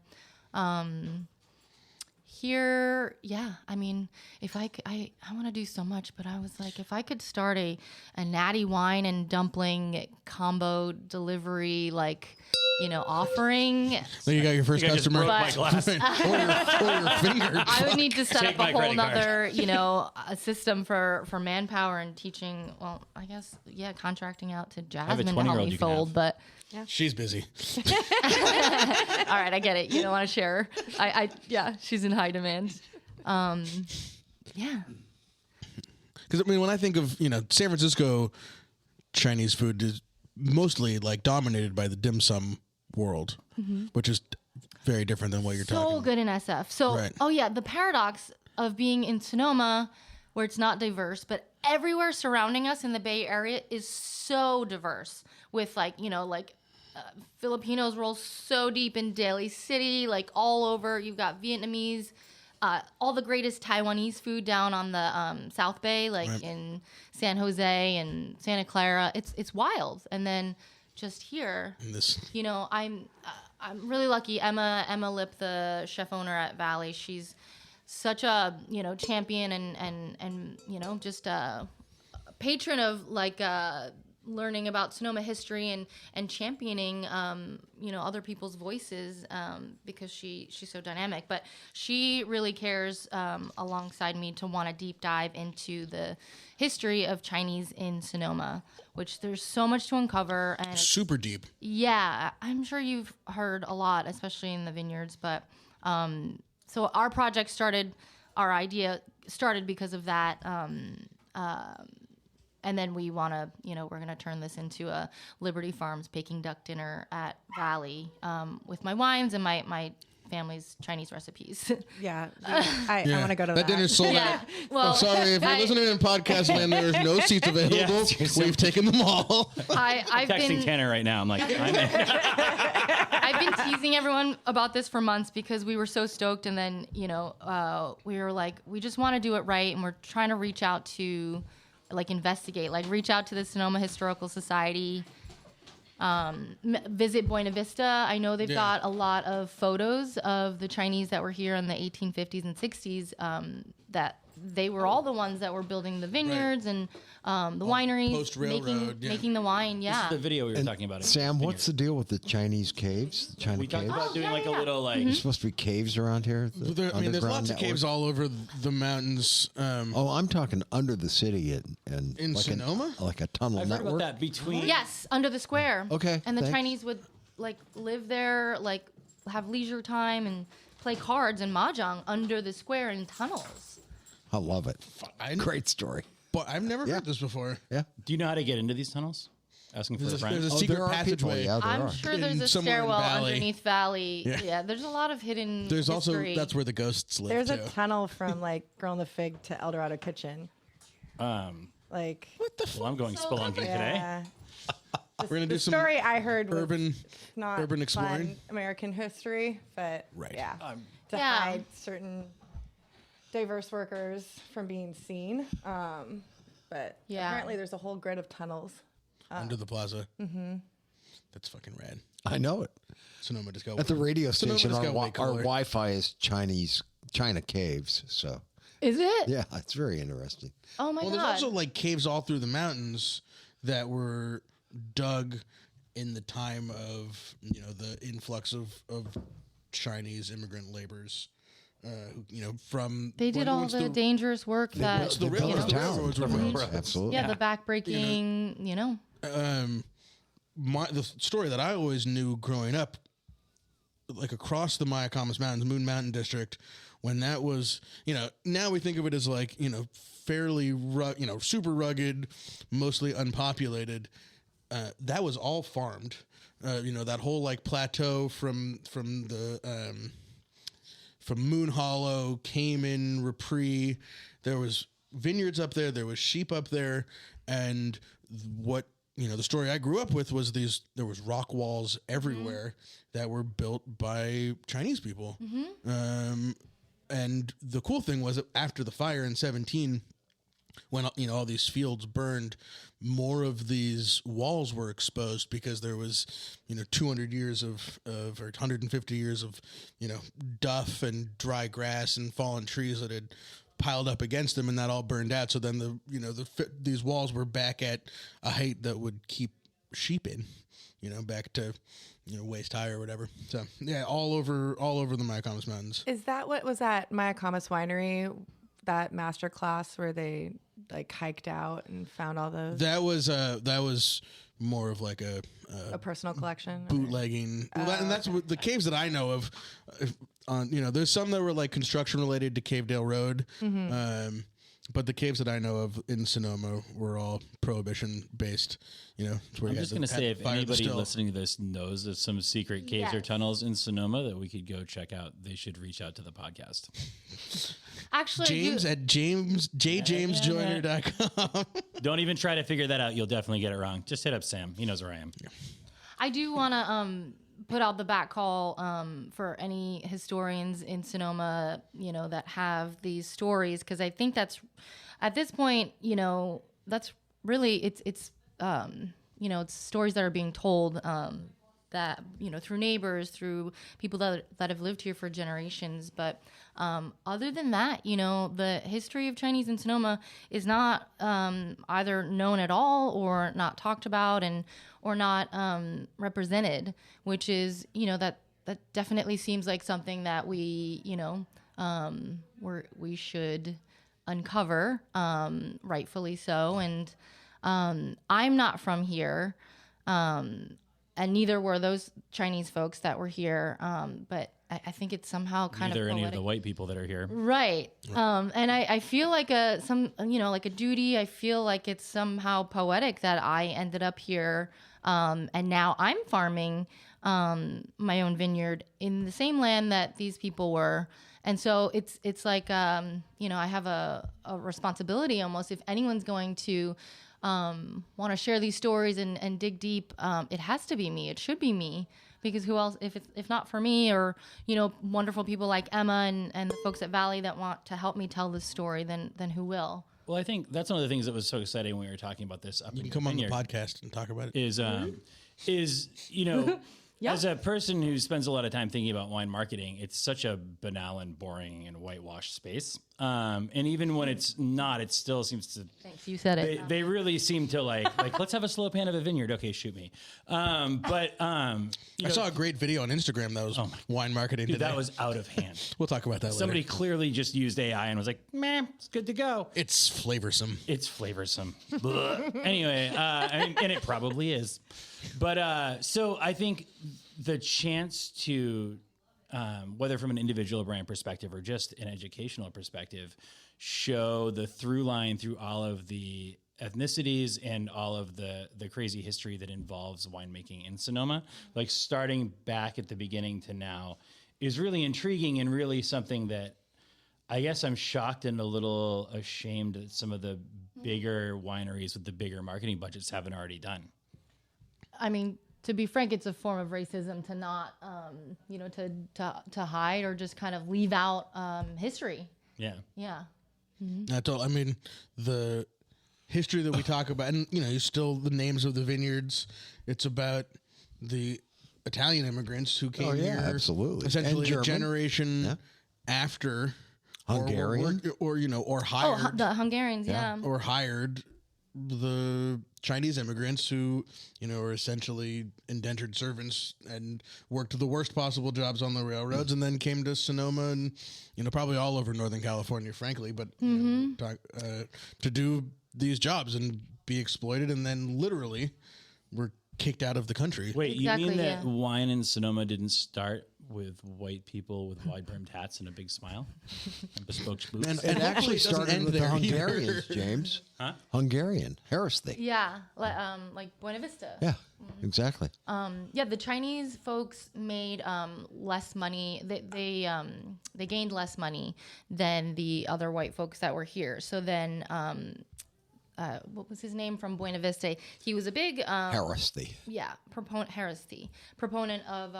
Here, yeah, I mean, if I want to do so much, but I was like, if I could start a natty wine and dumpling combo delivery, offering. So you got your first customer. My glass. or your finger. I would need to set Take up my a whole credit card. nother, a system for manpower and teaching. Well, I guess, contracting out to Jasmine to help 20-year-old me you can fold, have. but She's busy. all right, I get it. You don't want to share her. Yeah, she's in high demand. Yeah. Because when I think of San Francisco Chinese food is mostly like dominated by the dim sum world, which is very different than what you're talking. So good in SF. So, Right. oh yeah, the paradox of being in Sonoma, where it's not diverse, but everywhere surrounding us in the Bay Area is so diverse. With Filipinos roll so deep in Daly City, like all over. You've got Vietnamese, all the greatest Taiwanese food down on the South Bay, like Right. in San Jose and Santa Clara. It's wild. And then just here, I'm really lucky. Emma Lip, the chef owner at Valley, she's such a champion and just a patron of learning about Sonoma history and championing other people's voices because she's so dynamic. But she really cares alongside me to want to deep dive into the history of Chinese in Sonoma, which there's so much to uncover and it's Super deep. Yeah, I'm sure you've heard a lot, especially in the vineyards. But so our project our idea started because of that. And then we want to, we're going to turn this into a Liberty Farms Peking duck dinner at Valley with my wines and my family's Chinese recipes. Yeah, I want to go to that. That dinner's sold out. Well, I'm sorry if you're listening in podcast land. There's no seats available. We've taken them all. I've Texting been Tanner right now. I'm like, I'm in. I've been teasing everyone about this for months because we were so stoked, and then we were like, we just want to do it right, and we're trying to reach out to. Investigate, reach out to the Sonoma Historical Society, visit Buena Vista. I know they've got a lot of photos of the Chinese that were here in the 1850s and 60s that they were all the ones that were building the vineyards and the wineries, post-railroad, making the wine. This is the video we were talking about. Sam, what's the deal with the Chinese caves? The China We talked caves? about doing a little There's supposed to be caves around here. There's lots of caves all over the mountains. I'm talking under the city and In Sonoma? like a tunnel I've heard network. about that between. Yes, under the square. Okay, And the thanks. Chinese would live there, have leisure time and play cards and mahjong under the square in tunnels. I love it. Great story. But I've never heard this before. Yeah. Do you know how to get into these tunnels? Asking for a friend. There's a Oh, secret there are people, passageway. yeah. There I'm are. sure there's a somewhere in stairwell Valley. underneath Valley. Yeah, there's a lot of hidden There's also history. that's where the ghosts live There's too. a tunnel from Girl in the Fig to El Dorado Kitchen. What What the fuck? Well, I'm going spelunking today. Yeah. We're gonna do The some story I heard was urban not urban exploring. fun American history, but Right. yeah, to Yeah. hide certain diverse workers from being seen. But Yeah. apparently there's a whole grid of tunnels. under the plaza. Mm-hmm. That's fucking rad. I know it. Sonoma just got At the radio Sonoma station, just our, got way our cooler. Wi-Fi is China caves. So Is it? Yeah, it's very interesting. Oh my Well, god. there's also like caves all through the mountains that were dug in the time of the influx of Chinese immigrant laborers. From they did all the dangerous work that the railroads, towns. Absolutely. yeah, the backbreaking. The story that I always knew growing up, like across the Mayacamas Mountains, Moon Mountain District, when that was, now we think of it as like, fairly, super rugged, mostly unpopulated. That was all farmed. That whole like plateau from Moon Hollow, Cayman, Rapri, there was vineyards up there, there was sheep up there, and what the story I grew up with was there was rock walls everywhere that were built by Chinese people. And the cool thing was that after the fire in 17, when all these fields burned, more of these walls were exposed because there was 200 years or 150 years of duff and dry grass and fallen trees that had piled up against them, and that all burned out. So then these walls were back at a height that would keep sheep in, back to waist high or whatever. So yeah, all over the Mayacamas Mountains. Is that what was at Mayacamas Winery? That master class where they like hiked out and found all those? That was more of like a personal collection, bootlegging. And that's what the caves that I know of. There's some that were like construction related to Cavedale Road, but the caves that I know of in Sonoma were all prohibition based. I'm just going to say, if anybody listening to this knows of some secret caves or tunnels in Sonoma that we could go check out, they should reach out to the podcast. Actually, James at jjamesjoyner.com. Don't even try to figure that out. You'll definitely get it wrong. Just hit up Sam. He knows where I am. Yeah. I do want to put out the back call for any historians in Sonoma, that have these stories, because I think that's at this point, that's really it's stories that are being told that through neighbors, through people that have lived here for generations. But other than that, the history of Chinese in Sonoma is not either known at all or not talked about or not represented, which is that definitely seems like something that we we should uncover, rightfully so. And I'm not from here. And neither were those Chinese folks that were here. But I think it's somehow kind Neither of any of the white people that are here. Right. And I feel like a duty. I feel like it's somehow poetic that I ended up here. And now I'm farming my own vineyard in the same land that these people were. And so it's like, I have a responsibility almost. If anyone's going to want to share these stories and dig deep, it has to be me. It should be me, because who else, if not for me or, wonderful people like Emma and the folks at Valley that want to help me tell this story, then who will? Well, I think that's one of the things that was so exciting when we were talking about this. You can come on the podcast and talk about it. Yeah. As a person who spends a lot of time thinking about wine marketing, it's such a banal and boring and whitewashed space. And even when it's not, it still seems to. Thanks, you said it. They really seem to like let's have a slow pan of a vineyard. Okay, shoot me. I saw a great video on Instagram that was wine marketing. Dude, today. that was out of hand. We'll talk about that Somebody later. clearly just used AI and was like, "Meh, it's good to go." It's flavorsome. Anyway, and it probably is. But so I think the chance to, whether from an individual brand perspective or just an educational perspective, show the through line through all of the ethnicities and all of the crazy history that involves winemaking in Sonoma, like starting back at the beginning to now, is really intriguing and really something that I guess I'm shocked and a little ashamed that some of the bigger wineries with the bigger marketing budgets haven't already done. I mean, to be frank, it's a form of racism to not, to hide or just kind of leave out history. Yeah. Yeah. I mean, the history that we talk about, and you still the names of the vineyards. It's about the Italian immigrants who came here, absolutely, essentially and a generation after Hungarian? or hired the Hungarians, yeah. or hired the Chinese immigrants who, are essentially indentured servants and worked the worst possible jobs on the railroads, and then came to Sonoma and, probably all over Northern California, frankly, but to do these jobs and be exploited, and then literally were kicked out of the country. Wait, Exactly, you mean that yeah. wine in Sonoma didn't start with white people with wide-brimmed hats and a big smile and bespoke boots? And It actually hopefully it doesn't started end with the there either. Hungarians, James. Huh? Hungarian heresy. Yeah, like Buena Vista. Yeah, exactly. Yeah, the Chinese folks made less money. They gained less money than the other white folks that were here. So then, what was his name from Buena Vista? He was a big Heresy. yeah, proponent of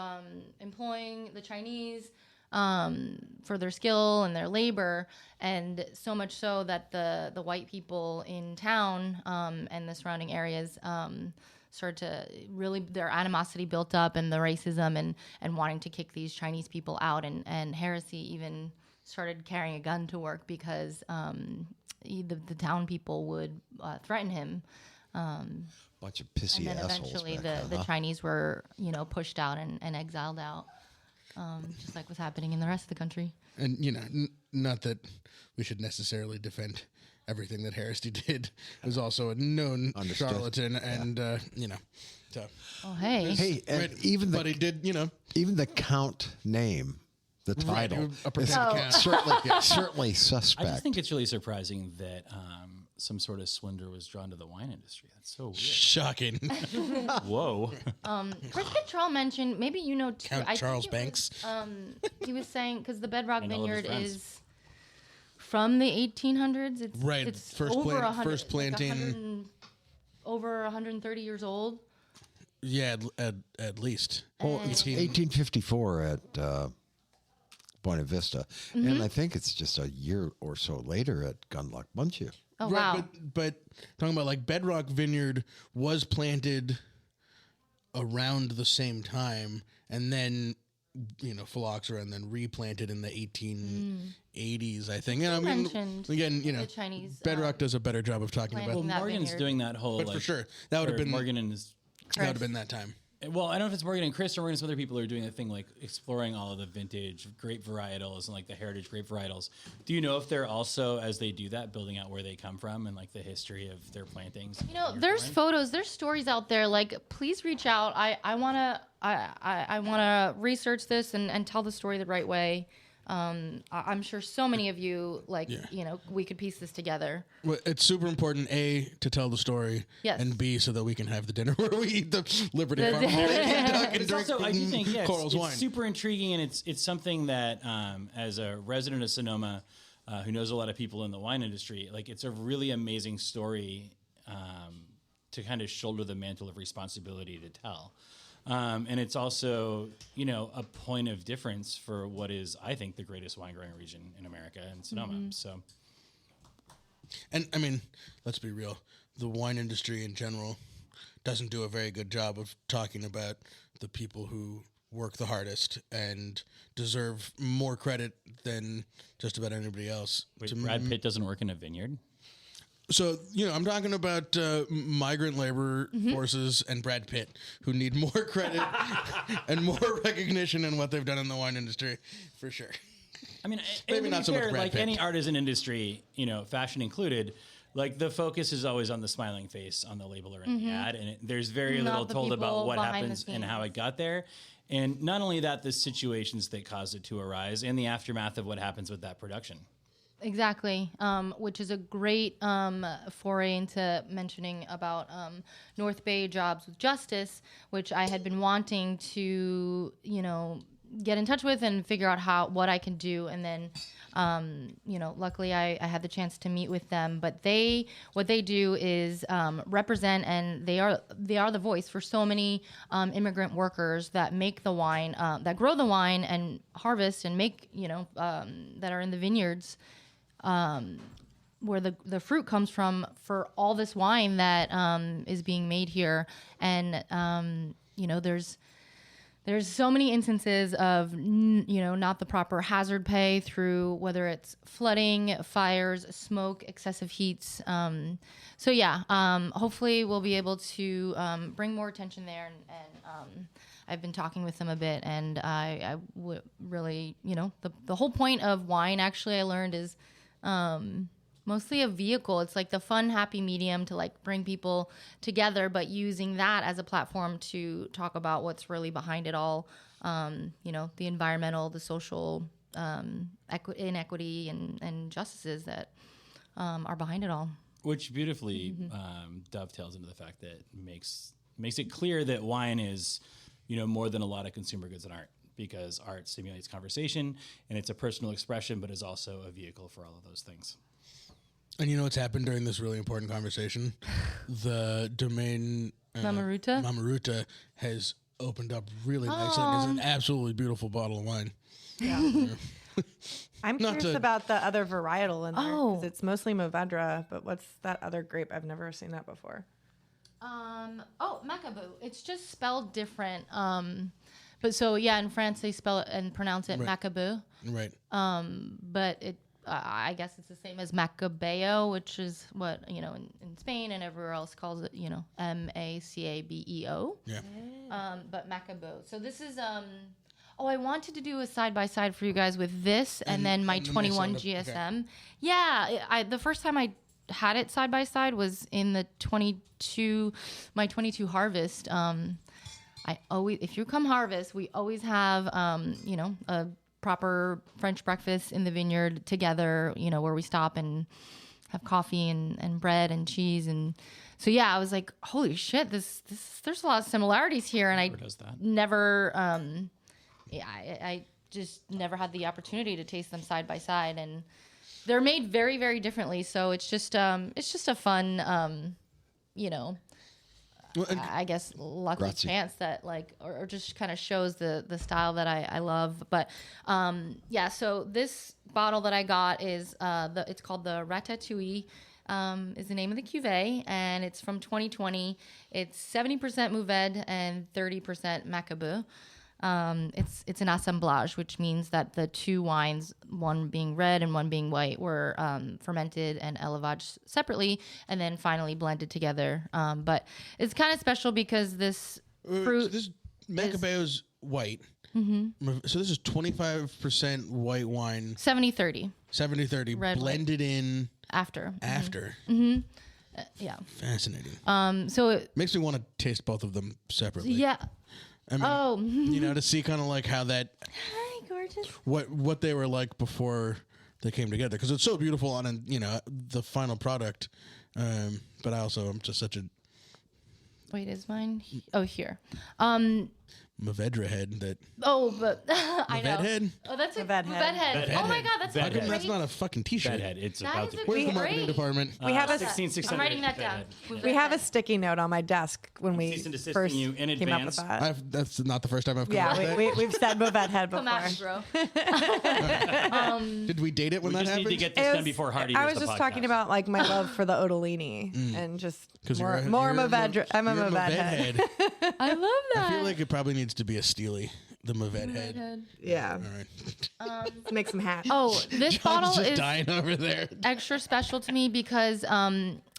employing the Chinese for their skill and their labor, and so much so that the white people in town and the surrounding areas started to really, their animosity built up, and the racism and wanting to kick these Chinese people out, and Heresy even started carrying a gun to work because the town people would threaten him. Bunch of pissy And then assholes. eventually back the then, huh? Chinese were, pushed out and exiled out, just like was happening in the rest of the country. And, not that we should necessarily defend everything that Heresy did. It was also a known Understood. charlatan, and, so. Oh, hey. Hey, and Right, even but he did, even the count name, the title, a pretend is count. certainly I suspect. just think it's really surprising that some sort of swindler was drawn to the wine industry. That's so weird. Shocking. Whoa. Chris Control mentioned, maybe you know too. Count I Charles think it was, Banks. He was saying, because the Bedrock And all of his Vineyard friends. is from the 1800s. It's, Right, It's first over plant- 100, first planting. over 130 years old. Yeah, at least. Well, it's 1854 at Buena Vista, and I think it's just a year or so later at Gunluck Bunchu. Oh, Right, wow. but talking about like Bedrock Vineyard was planted around the same time, and then phylloxera, and then replanted in the 1880s, I think. And I mean, mentioned again, the Chinese, Bedrock does a better job of talking planting about. that Morgan's vineyard. doing that whole, But like, for sure, that would have or been Morgan and his. that would have been that time. Well, I don't know if it's Morgan and Chris or Morgan and some other people are doing a thing like exploring all of the vintage grape varietals and like the heritage grape varietals. Do you know if they're also, as they do that, building out where they come from and like the history of their plantings? There's photos, there's stories out there. Like, please reach out. I wanna research this and tell the story the right way. I'm sure so many of you, we could piece this together. Well, it's super important, A, to tell the story, Yes. and B, so that we can have the dinner where we eat the Liberty Farm The- and It's drink also, I do think, yeah, Coral's it's wine. super intriguing, and it's something that, as a resident of Sonoma, who knows a lot of people in the wine industry, like it's a really amazing story to kind of shoulder the mantle of responsibility to tell. And it's also, a point of difference for what is, I think, the greatest wine growing region in America, and Sonoma. Mm-hmm. So, And I mean, let's be real. The wine industry in general doesn't do a very good job of talking about the people who work the hardest and deserve more credit than just about anybody else. wait, Brad Pitt doesn't work in a vineyard? So, I'm talking about migrant labor forces and Brad Pitt, who need more credit and more recognition in what they've done in the wine industry, for sure. I mean, Maybe and to not be so much fair, Brad like Pitt. any artisan industry, fashion included, like the focus is always on the smiling face on the label or in the ad, and there's very Not little the told about people what behind the happens and how it scenes. got there. And not only that, the situations that caused it to arise and the aftermath of what happens with that production. Exactly, which is a great foray into mentioning about North Bay Jobs with Justice, which I had been wanting to, get in touch with and figure out what I can do. And then, luckily I had the chance to meet with them. But what they do is represent, and they are the voice for so many immigrant workers that make the wine, that grow the wine and harvest and make, that are in the vineyards. Where the fruit comes from for all this wine that is being made here, and there's there's so many instances of, not the proper hazard pay through whether it's flooding, fires, smoke, excessive heats. Hopefully we'll be able to bring more attention there. And I've been talking with them a bit, and I would really, the whole point of wine, actually, I learned is mostly a vehicle. It's like the fun, happy medium to like bring people together, but using that as a platform to talk about what's really behind it all. The environmental, the social inequity and injustices that are behind it all. Which beautifully dovetails into the fact that makes it clear that wine is, more than a lot of consumer goods and art, because art stimulates conversation and it's a personal expression, but is also a vehicle for all of those things. And you know what's happened during this really important conversation? The Domaine Mamaruta has opened up really nicely. It's an absolutely beautiful bottle of wine. Yeah. I'm curious about the other varietal in there. 'Cause it's mostly Mourvedre, but what's that other grape? I've never seen that before. Macabeu. It's just spelled different. But so in France they spell it and pronounce it Macabeu. Right. But it, I guess it's the same as Macabeo, which is what in Spain and everywhere else calls it. Macabeo. Yeah. But Macabeu. So this is I wanted to do a side by side for you guys with this and then my 21 GSM. Okay. Yeah, the first time I had it side by side was in the 22 harvest. If you come harvest, we always have a proper French breakfast in the vineyard together, where we stop and have coffee and bread and cheese. And so, I was like, holy shit, there's a lot of similarities here. And I never, I just never had the opportunity to taste them side by side. And they're made very, very differently. So it's just a fun, I guess lucky chance that or just kind of shows the style that I love. But so this bottle that I got is it's called the Ratatouille, is the name of the cuvee, and it's from 2020. It's 70% Mourvedre and 30% Macabeu. It's an assemblage, which means that the two wines, one being red and one being white, were fermented and élevaged separately and then finally blended together. But it's kind of special because this fruit... This Macabeo's white. Mm-hmm. So this is 25% white wine. 70-30. 70-30. Blended in... After. Mm-hmm. Yeah. Fascinating. So it makes me want to taste both of them separately. Yeah. I mean, to see kind of like how that... Hi, gorgeous. What they were like before they came together. Because it's so beautiful on, the final product. But I also am just such a... Wait, is mine? Oh, here. Mourvedre head that... Oh, but I know. Head? Oh, that's a Mourvedre head. Oh my God, that's a great... That's not a fucking t-shirt. Head. It's that about to... Where's the marketing department? We have a... 16,600. I'm writing that down. We have a sticky note on my desk when we first you in came up with advance. that. That's not the first time I've come up with that. We've said Mourvedre head before. Come at me, bro. Did we date it when that happened? We need to get this done before Hardy I does was the just podcast. talking about my love for the Ottolini and just more Mourvedre. I'm a Mourvedre head. I love that. I feel like it probably needs to be a Steely. The Mourvedre head. Yeah. All right. Let's make some hats. Oh, this bottle just is dying over there. extra special to me because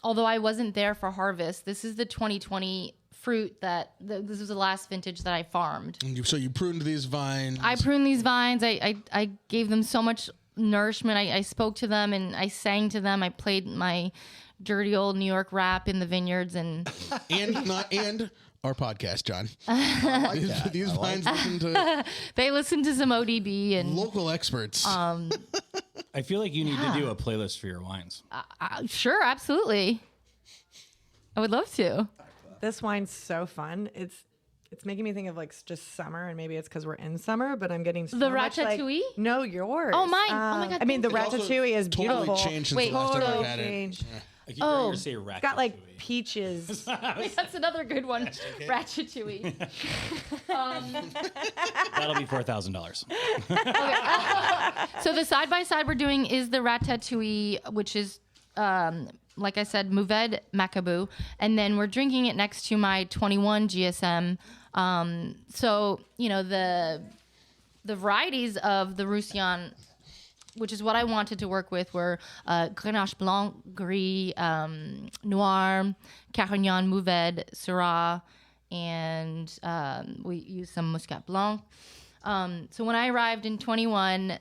although I wasn't there for harvest, this is the 2020 fruit this was the last vintage that I farmed. And so you pruned these vines. I pruned these vines. I gave them so much nourishment. I spoke to them and I sang to them. I played my dirty old New York rap in the vineyards and our podcast, John. These vines listen to... They listen to some ODB and... Local experts. I feel like you need to do a playlist for your wines. Sure, absolutely. I would love to. This wine's so fun. It's making me think of just summer, and maybe it's because we're in summer, but I'm getting so the much Ratatouille? No, yours. Oh, mine. Oh, my God. I mean, the Ratatouille is beautiful. Totally changed since the last time I've had it. Yeah. I keep ready to say it's got peaches. That's another good one. Ratatouille. That'll be $4,000. Okay. So the side-by-side we're doing is the Ratatouille, which is, like I said, Mourvedre Macabeu. And then we're drinking it next to my 21 GSM, So, the varieties of the Rousilllon, which is what I wanted to work with, were Grenache Blanc, Gris, Noir, Carignan, Mourvèdre, Syrah, and we used some Muscat Blanc. So when I arrived in 21,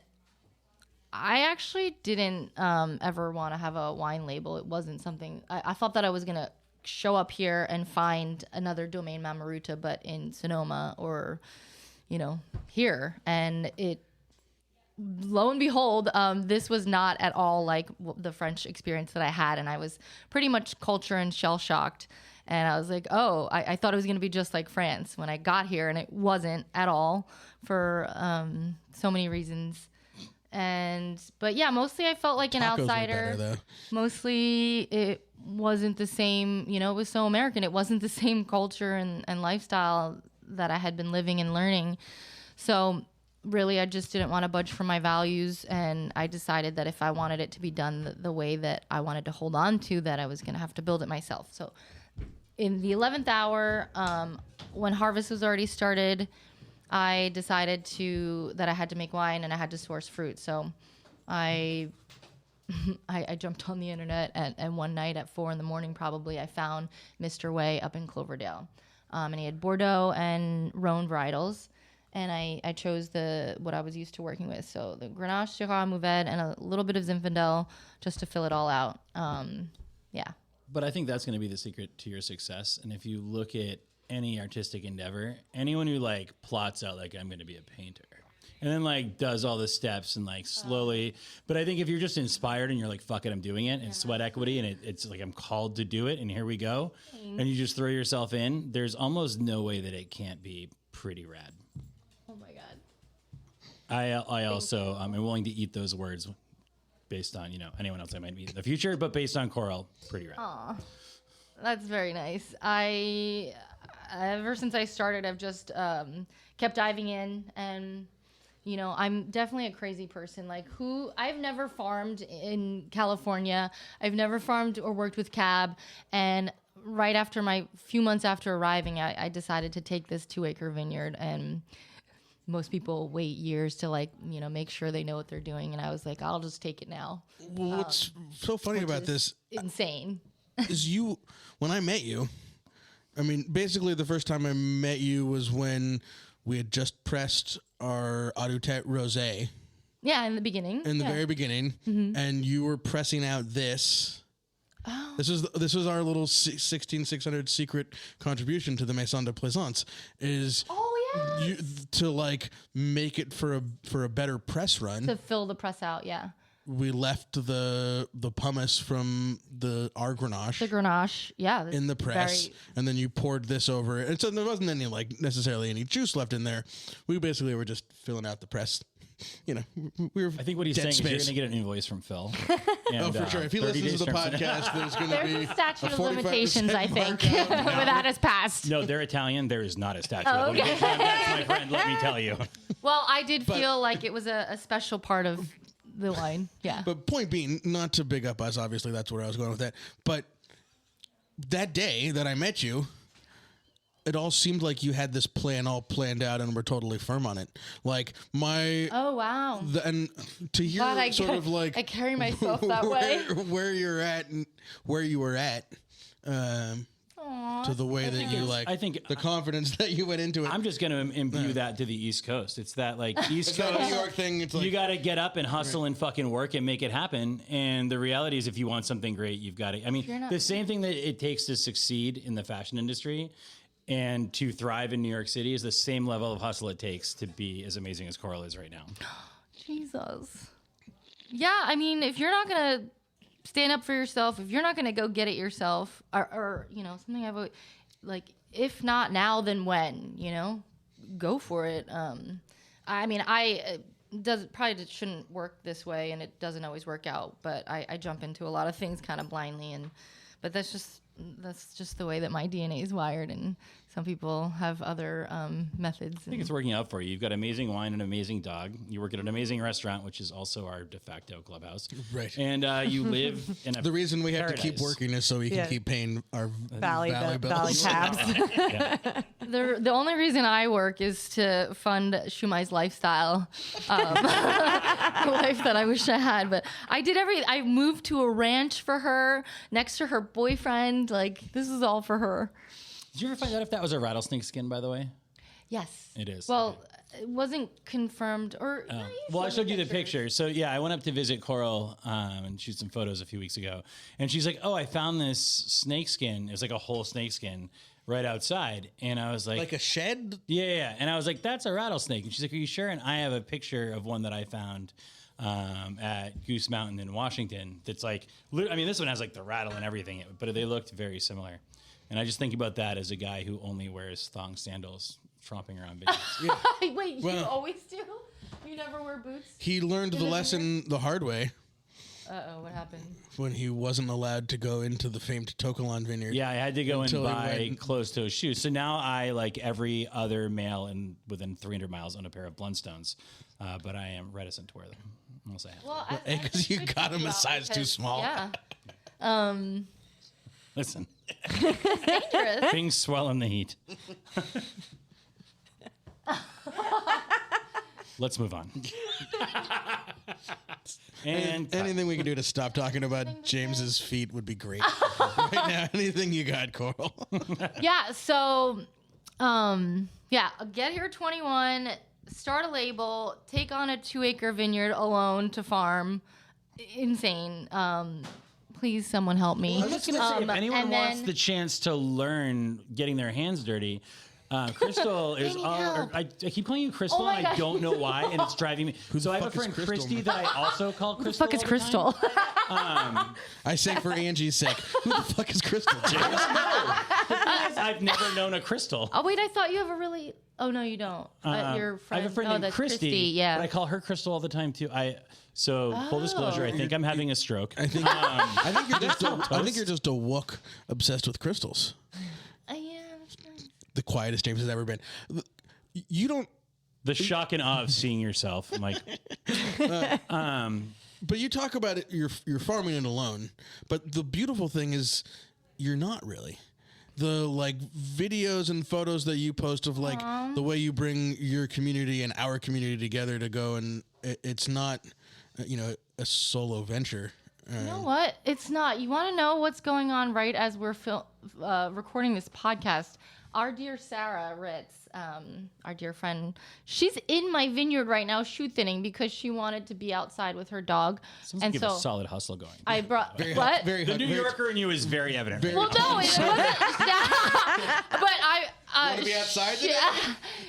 I actually didn't ever want to have a wine label. It wasn't something, I thought that I was going to show up here and find another Domaine Mamaruta, but in Sonoma or, here. And lo and behold, this was not at all like the French experience that I had. And I was pretty much culture and shell shocked. And I was like, oh, I thought it was going to be just like France when I got here. And it wasn't at all for so many reasons. But yeah, mostly I felt like an Tacos were outsider. better, though. Mostly it wasn't the same, it was so American. It wasn't the same culture and lifestyle that I had been living and learning. So really, I just didn't want to budge from my values, and I decided that if I wanted it to be done the way that I wanted to hold on to, that I was going to have to build it myself. So in the 11th hour, when harvest was already started, I decided that I had to make wine and I had to source fruit. So I jumped on the internet, and one night at 4 a.m. probably, I found Mr. Way up in Cloverdale. And he had Bordeaux and Rhone varietals. And I chose what I was used to working with. So the Grenache, Syrah, Mourvèdre, and a little bit of Zinfandel just to fill it all out. Yeah. But I think that's going to be the secret to your success. And if you look at any artistic endeavor, anyone who plots out I'm going to be a painter and then does all the steps and slowly. But I think if you're just inspired and you're fuck it, I'm doing it, and sweat equity, and it's I'm called to do it, and here we go. And you just throw yourself in, there's almost no way that it can't be pretty rad. Oh my God. I also am willing to eat those words based on, anyone else I might meet in the future, but based on Coral, pretty rad. Aw, that's very nice. Ever since I started, I've just kept diving in, and I'm definitely a crazy person. I've never farmed in California. I've never farmed or worked with cab, and right after few months after arriving, I decided to take this 2-acre vineyard, and most people wait years to make sure they know what they're doing, and I was like, I'll just take it now. Well, what's so funny about this insane is when I met you, I mean, basically the first time I met you was when we had just pressed our Adutet Rosé. Yeah, in the beginning. In the very beginning, and you were pressing out this. Oh. This was our little 16600 secret contribution to the Maison de Plaisances is to make it for a better press run, to fill the press out. Yeah, we left the pumice from our Grenache, in the press, and then you poured this over it. And so there wasn't any necessarily any juice left in there. We basically were just filling out the press. We were. I think what he's saying is you're going to get an invoice from Phil. And, for sure. If he listens to the podcast, there's going to be a statute of limitations, I think, when that is passed. No, they're Italian. There is not a statute of limitations. That's my friend. Let me tell you. Well, I did feel like it was a special part of the wine. Yeah. But point being, not to big up us, obviously that's where I was going with that. But that day that I met you, it all seemed like you had this plan all planned out and were totally firm on it. Oh, wow. And to hear I carry myself that way. Where you're at and where you were at. To the way that you I think the confidence that you went into it. I'm just going to imbue that to the East Coast. It's that East Coast New York thing. It's you got to get up and hustle and fucking work and make it happen. And the reality is, if you want something great, you've got to. I mean, the same thing that it takes to succeed in the fashion industry and to thrive in New York City is the same level of hustle it takes to be as amazing as Coral is right now. Jesus. Yeah, I mean, if you're not going to stand up for yourself, if you're not going to go get it yourself, or something I've always, if not now, then when, go for it. I mean, probably shouldn't work this way, and it doesn't always work out, but I jump into a lot of things kind of blindly, but that's just that's just the way that my DNA is wired, and some people have other methods. I think it's working out for you. You've got amazing wine and an amazing dog. You work at an amazing restaurant, which is also our de facto clubhouse. Right. And you live in a The reason we have to keep paradise. working is so we can keep paying our Valley bills. tabs. The only reason I work is to fund Shumai's lifestyle, the life that I wish I had. But I moved to a ranch for her next to her boyfriend. Like, this is all for her. Did you ever find out if that was a rattlesnake skin, by the way? Yes. It is. Well, it wasn't confirmed. Or Well, I showed you the picture. So, yeah, I went up to visit Coral and shoot some photos a few weeks ago. And she's like, oh, I found this snake skin. It was like a whole snake skin right outside. And I was like a shed? Yeah. And I was like, that's a rattlesnake. And she's like, are you sure? And I have a picture of one that I found at Goose Mountain in Washington. That's like, I mean, this one has like the rattle and everything, but they looked very similar. And I just think about that as a guy who only wears thong sandals tromping around bitches. Yeah. Wait, you always do? You never wear boots? He learned the lesson the hard way. Uh-oh, what happened? When he wasn't allowed to go into the famed Tokelon vineyard. Yeah, I had to go and buy closed-toe shoes. So now I, like every other male within 300 miles, own a pair of Blundstones. But I am reticent to wear them unless I have to. Well, because you got him a size too small. Yeah. Listen. Dangerous. Things swell in the heat. Let's move on. And anything we can do to stop talking about James's feet would be great. Right now, anything you got, Coral? Yeah, so, get here 21, start a label, take on a 2-acre vineyard alone to farm. Insane. Please, someone help me. Well, I was going to say, if anyone wants the chance to learn getting their hands dirty, Crystal is. I keep calling you Crystal, and I don't know why, and it's driving me. So I have a friend, Christy, that I also call Crystal. Who the fuck is Crystal? I say for Angie's sake, who the fuck is Crystal, James? I've never known a Crystal. Oh, wait, I thought you have a really. Oh, no, you don't. Your friend. I have a friend named Christy. Yeah. But I call her Crystal all the time, too. Full disclosure, I think I'm having a stroke. I think you're just a wook obsessed with crystals. The quietest James has ever been. You don't. The shock and awe of seeing yourself. I'm like. But you talk about it. You're farming it alone. But the beautiful thing is, you're not really. The videos and photos that you post of the way you bring your community and our community together to go, and it's not, a solo venture. You know what? It's not. You want to know what's going on right as we're recording this podcast? Our dear Sarah Ritz, our dear friend, she's in my vineyard right now shoot thinning because she wanted to be outside with her dog. And give a solid hustle going. I brought the New Yorker in you is very evident. Well, no, it wasn't. But I want to be outside today?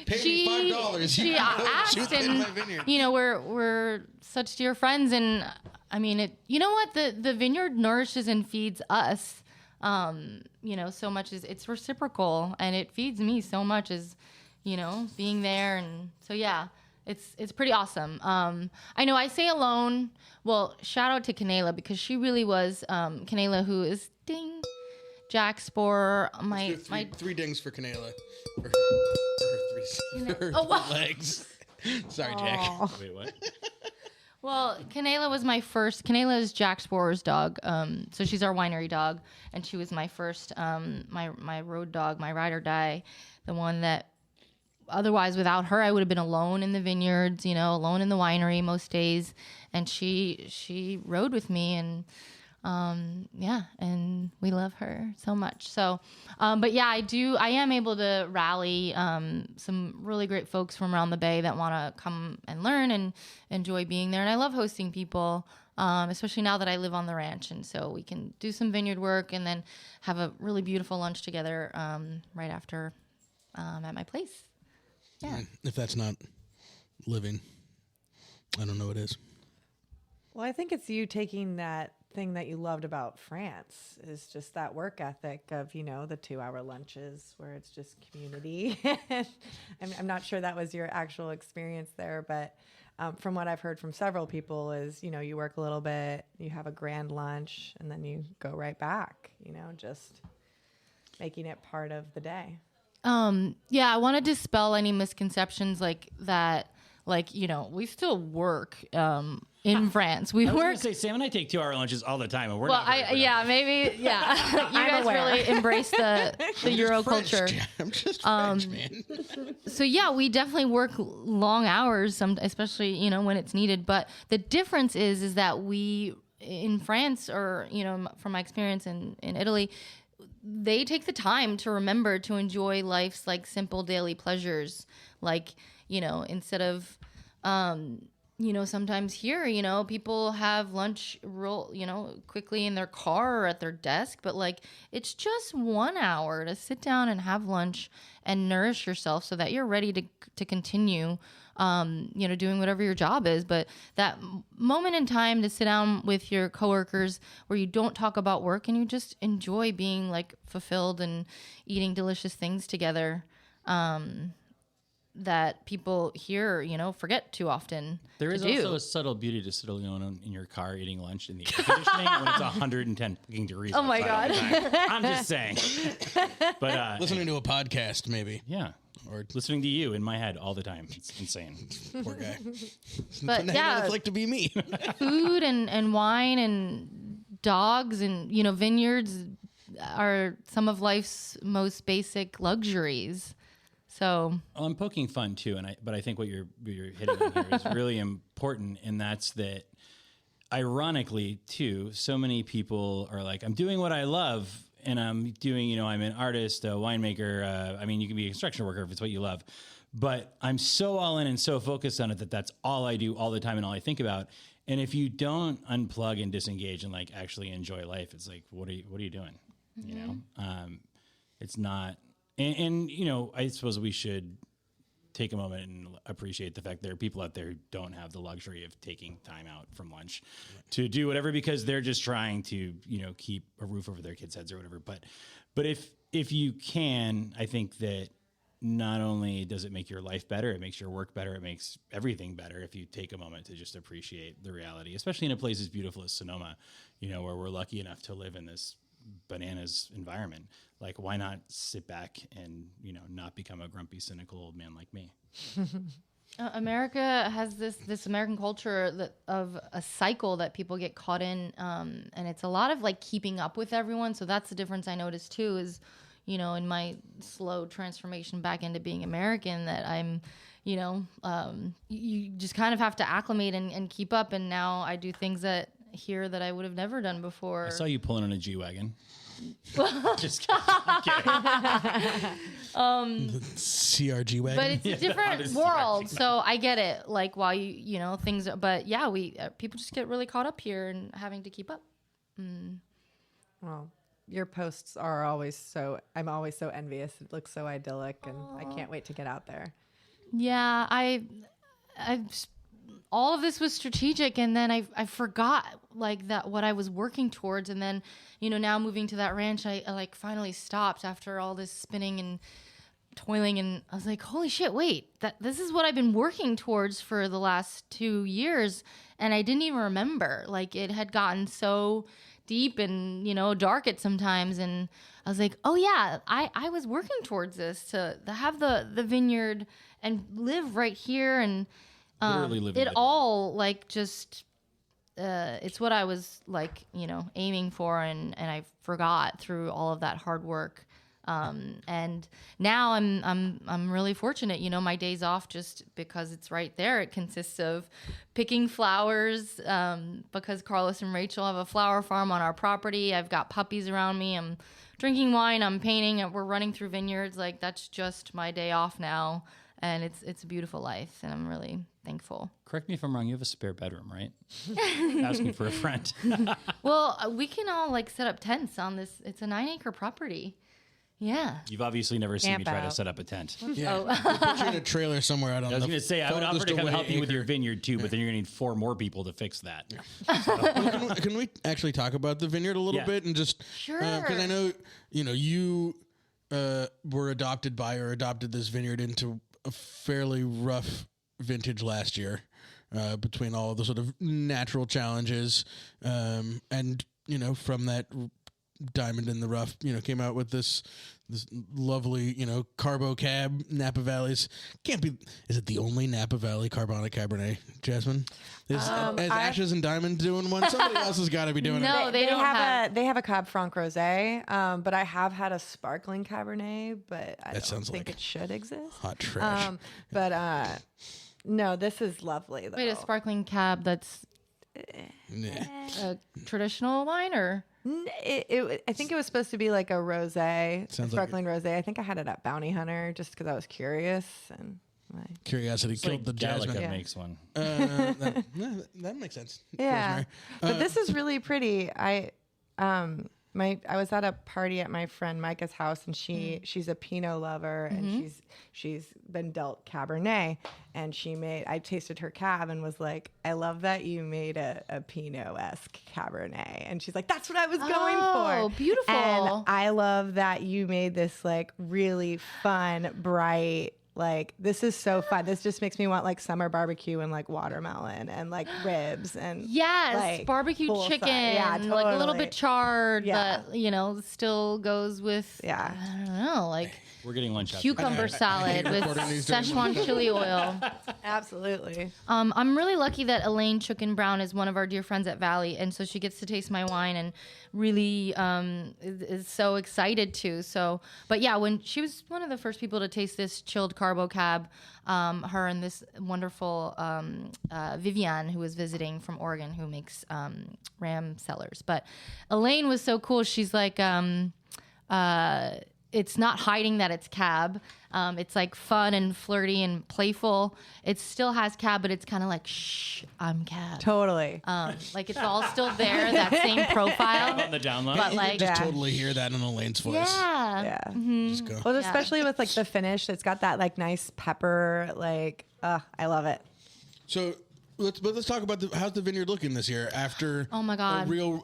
Pay me $5. She asked, and we're such dear friends, and I mean, you know what? The vineyard nourishes and feeds us. So much as it's reciprocal, and it feeds me so much as, being there. And so, yeah, it's pretty awesome. I know I say alone. Well, shout out to Canela, because she really was, Canela, who is Jack Spore. My three dings for Canela. For her three legs. Sorry, Jack. Wait, what? Well, Canela is Jack Spore's dog. So she's our winery dog, and she was my first, my road dog, my ride or die, the one that otherwise without her I would have been alone in the vineyards, alone in the winery most days. And she rode with me, and and we love her so much. So, but yeah, I am able to rally some really great folks from around the Bay that want to come and learn and enjoy being there. And I love hosting people, especially now that I live on the ranch. And so we can do some vineyard work and then have a really beautiful lunch together right after at my place. Yeah. If that's not living, I don't know what is. Well, I think it's you taking that thing that you loved about France is just that work ethic of, the 2-hour lunches where it's just community. I'm not sure that was your actual experience there, but from what I've heard from several people is, you work a little bit, you have a grand lunch, and then you go right back, just making it part of the day. Yeah, I want to dispel any misconceptions like that. Like, we still work in France. We I was work. going to say, Sam and I take 2-hour lunches all the time, and we're Well, not. maybe, yeah. You guys aware. really embrace the Euro culture. I'm just French, man. So yeah, we definitely work long hours, especially when it's needed. But the difference is that we in France, or from my experience in Italy, they take the time to remember to enjoy life's like simple daily pleasures, like instead of sometimes here, people have lunch quickly in their car or at their desk, but like it's just 1 hour to sit down and have lunch and nourish yourself so that you're ready to continue, doing whatever your job is. But that moment in time to sit down with your coworkers where you don't talk about work and you just enjoy being like fulfilled and eating delicious things together. That people here, forget too often. There is also a subtle beauty to sitting in your car eating lunch in the air conditioning when it's 110 fucking degrees. Oh my outside all the God. time. I'm just saying. But Listening to a podcast, maybe. yeah, or listening to you in my head all the time. It's insane. Poor guy. But What yeah, it's like to be me. food and wine and dogs and vineyards are some of life's most basic luxuries. So I'm poking fun too, but I think what you're hitting on here is really important, and that's that. Ironically, too, so many people are like, "I'm doing what I love, and I'm doing, I'm an artist, a winemaker. You can be a construction worker if it's what you love, but I'm so all in and so focused on it that's all I do all the time and all I think about. And if you don't unplug and disengage and like actually enjoy life, it's like, what are you doing? Mm-hmm. It's not." And I suppose we should take a moment and appreciate the fact there are people out there who don't have the luxury of taking time out from lunch to do whatever because they're just trying to, keep a roof over their kids' heads or whatever. But if you can, I think that not only does it make your life better, it makes your work better, it makes everything better if you take a moment to just appreciate the reality, especially in a place as beautiful as Sonoma, where we're lucky enough to live in this bananas environment. Like, why not sit back and not become a grumpy, cynical old man like me? America has this American culture of a cycle that people get caught in, and it's a lot of like keeping up with everyone. So that's the difference I noticed too. Is in my slow transformation back into being American, that I'm you just kind of have to acclimate and keep up. And now I do things that I would have never done before. I saw you pulling on a G-Wagon. Just kidding. I'm kidding. CRG wagon. But it's a different world, so I get it. Like while things, but yeah, people just get really caught up here and having to keep up. Well, your posts are always I'm always so envious. It looks so idyllic, and I can't wait to get out there. Yeah, I all of this was strategic, and then I forgot like that what I was working towards, and then now moving to that ranch, I like finally stopped after all this spinning and toiling, and I was like, holy shit, wait, this is what I've been working towards for the last 2 years, and I didn't even remember. Like it had gotten so deep and dark at sometimes, and I was like, oh yeah, I was working towards this to have the vineyard and live right here, and it all like just it's what I was like aiming for, and I forgot through all of that hard work, and now I'm really fortunate. My days off, just because it's right there, it consists of picking flowers, because Carlos and Rachel have a flower farm on our property. I've got puppies around me, I'm drinking wine, I'm painting, and we're running through vineyards. Like that's just my day off now. And it's a beautiful life, and I'm really thankful. Correct me if I'm wrong. You have a spare bedroom, right? Asking for a friend. Well, we can all like set up tents on this. It's a 9-acre property. Yeah. You've obviously never seen me Camp try to out. set up a tent. Yeah. We'll put you in a trailer somewhere out on I was going to say, I would offer to come help you with your vineyard too, but then you're going to need 4 more people to fix that. Can we actually talk about the vineyard a little bit and just Sure. Because I know you were adopted this vineyard into a fairly rough vintage last year, between all the sort of natural challenges, and from that diamond in the rough, came out with this lovely, Carbo Cab Napa Valley's. Can't be. Is it the only Napa Valley carbonic Cabernet, Jasmine? Is Ashes and Diamond doing one? Somebody else has got to be doing it. No, they don't have. They have a Cab Franc Rosé, but I have had a sparkling Cabernet, but I don't think it should exist. Hot trash. No, this is lovely though. Wait, a sparkling Cab that's a traditional wine, or? I think it was supposed to be like a rosé, sparkling rosé. I think I had it at Bounty Hunter just because I was curious and curiosity killed the Jasmine. Gallagher makes one. That makes sense. Yeah, but this is really pretty. I was at a party at my friend Micah's house, and she's a Pinot lover, and she's been dealt Cabernet, and I tasted her Cab and was like, I love that you made a Pinot-esque Cabernet, and she's like, that's what I was going for. Oh, beautiful. And I love that you made this like really fun, bright. Like, this is so fun. This just makes me want like summer barbecue and like watermelon and like ribs and like, barbecue chicken, totally. like a little bit charred, but still goes with I don't know, like we're getting lunch. Cucumber salad with Szechuan chili oil. Absolutely. I'm really lucky that Elaine Chukin Brown is one of our dear friends at Valley, and so she gets to taste my wine and really is so excited to. So, but yeah, when she was one of the first people to taste this chilled Carbo Cab, her and this wonderful Vivian, who was visiting from Oregon, who makes Ram cellars. But Elaine was so cool. She's like, it's not hiding that it's Cab. It's like fun and flirty and playful. It still has Cab, but it's kind of like, shh, I'm Cab. Totally. Like it's all still there, that same profile. On the download. But like, just totally hear that in Elaine's voice. Yeah. Just go. Well, especially with like the finish, it's got that like nice pepper. Like, I love it. So let's talk about how's the vineyard looking this year after Oh my God. a real,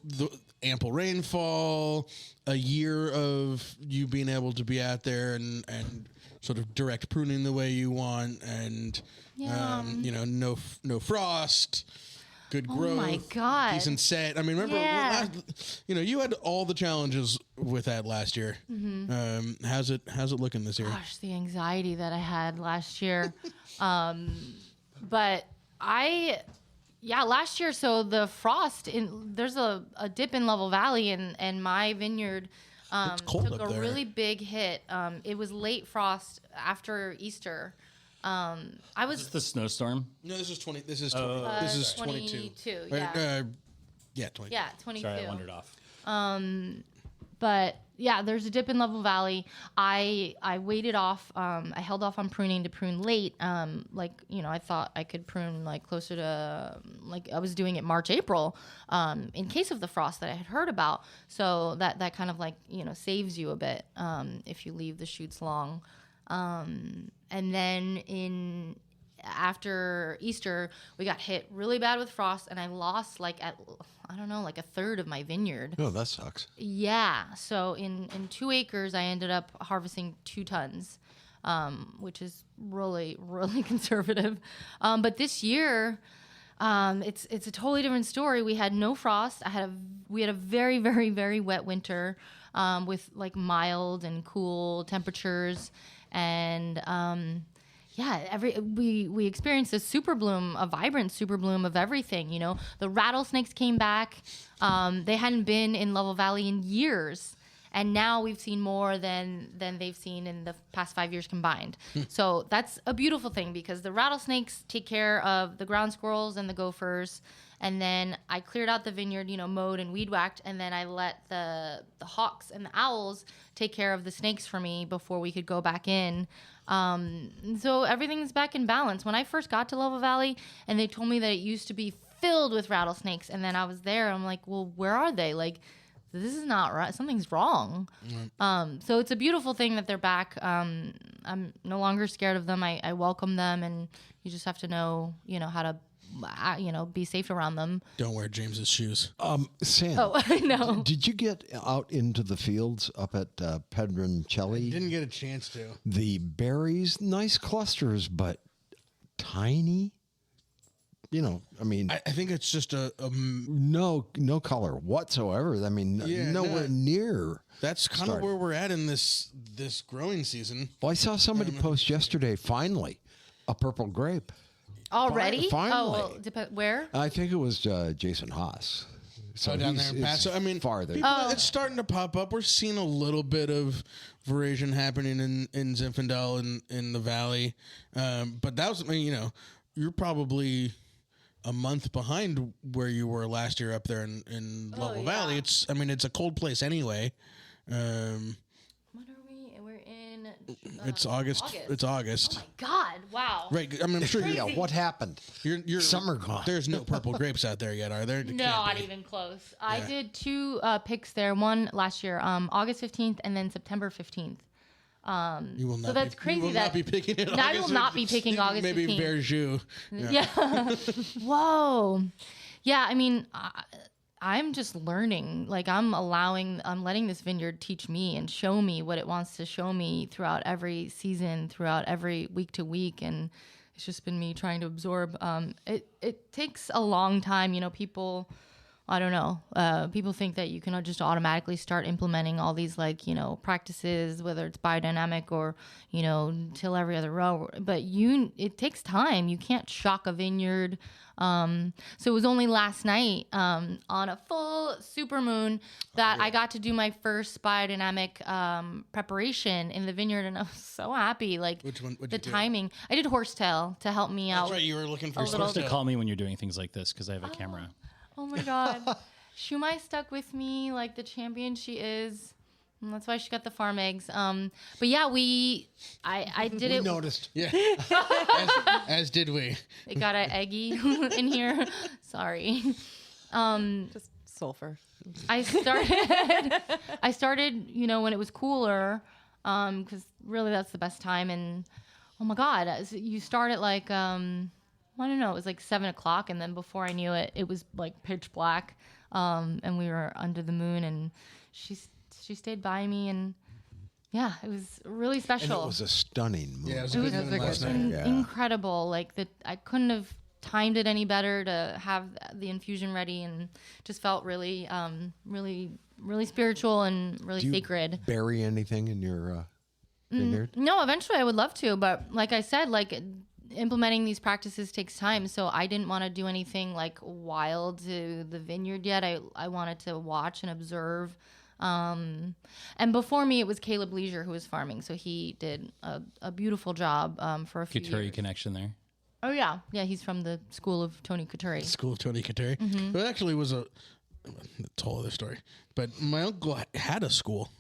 the ample rainfall, a year of you being able to be out there and sort of direct pruning the way you want, and no frost, good growth. Oh my God. Decent set. I mean, remember, you had all the challenges with that last year. Mm-hmm. How's it looking this year? Gosh, the anxiety that I had last year. But last year, so the frost, there's a dip in Level Valley, and my vineyard took a really big hit. It was late frost after Easter. Is this the snowstorm? No, this is 20. This is 20. This is 22. 22, yeah. Yeah, 20. Yeah, 22. Sorry, I wandered off. But yeah, there's a dip in Level Valley. I waited off. I held off on pruning to prune late. I thought I could prune like closer to like I was doing it March, April, in case of the frost that I had heard about. So that kind of like saves you a bit if you leave the shoots long. And then after Easter, we got hit really bad with frost, and I lost like a third of my vineyard. Oh, that sucks. Yeah. So in 2 acres, I ended up harvesting 2 tons, which is really, really conservative. But this year, it's a totally different story. We had no frost. We had a very, very, very wet winter, with like mild and cool temperatures, and we experienced a vibrant super bloom of everything. The rattlesnakes came back. They hadn't been in Level Valley in years, and now we've seen more than they've seen in the past 5 years combined. So that's a beautiful thing, because the rattlesnakes take care of the ground squirrels and the gophers. And then I cleared out the vineyard, mowed and weed whacked, and then I let the hawks and the owls take care of the snakes for me before we could go back in. So everything's back in balance. When I first got to Level Valley, and they told me that it used to be filled with rattlesnakes, and then I was there, I'm like, well, where are they? Like, this is not right. Something's wrong. So it's a beautiful thing that they're back. I'm no longer scared of them. I welcome them, and you just have to know, how to be safe around them. Don't wear James's shoes. Sam. Oh, I know. Did you get out into the fields up at Pedroncelli? Didn't get a chance to. The berries, nice clusters, but tiny. I mean, I think it's just a no color whatsoever. I mean, nowhere near. That's kind of where we're at in this growing season. Well, I saw somebody post yesterday, finally, a purple grape. Already? Finally. Oh, well, where? I think it was Jason Haas. So down there in Paso. I mean, farther. It's starting to pop up. We're seeing a little bit of veraison happening in Zinfandel in the valley. But that was, you're probably a month behind where you were last year up there in Level Valley. It's a cold place anyway. What are we? We're in. It's August. It's August. Oh my God! Wow. Right. I mean, I'm sure. Yeah. What happened? You're Summer gone. There's no purple grapes out there yet, are there? No, not even close. Yeah. I did 2 picks there. One last year, August 15th, and then September 15th. You will not. So that's crazy. You will not be picking it. No, I will not be picking August 15th. Maybe Verjus. Yeah. Whoa. Yeah. I mean, I'm just learning. Like I'm letting this vineyard teach me and show me what it wants to show me throughout every season, throughout every week to week, and it's just been me trying to absorb. It takes a long time. People. I don't know. People think that you can just automatically start implementing all these practices, whether it's biodynamic or, till every other row. But it takes time. You can't shock a vineyard. So it was only last night on a full supermoon that I got to do my first biodynamic preparation in the vineyard, and I was so happy. Like which one? The timing. I did horsetail to help me out. That's right. You were looking for You're supposed to call me when you're doing things like this because I have a camera. Oh my God. Shumai stuck with me like the champion she is. And that's why she got the farm eggs. But yeah, I did it. We noticed. Yeah. as did we. It got an eggy in here. Sorry. Just sulfur. I started, when it was cooler, because really that's the best time. And oh my God, you start at like, I don't know, it was like 7 o'clock, and then before I knew it, it was like pitch black, and we were under the moon, and she stayed by me, and yeah, it was really special. And it was a stunning moon. Yeah, it was a good moon last night. Incredible. Like I couldn't have timed it any better to have the infusion ready, and just felt really, really spiritual and really sacred. Bury anything in your vineyard? No, eventually I would love to, but like I said, implementing these practices takes time, so I didn't want to do anything like wild to the vineyard yet. I wanted to watch and observe. And before me, it was Caleb Leisure who was farming, so he did a beautiful job for a few Couturier years. connection there. Oh yeah, he's from the school of Tony Couturier. School of Tony Couturier. It actually was a whole other story. But my uncle had a school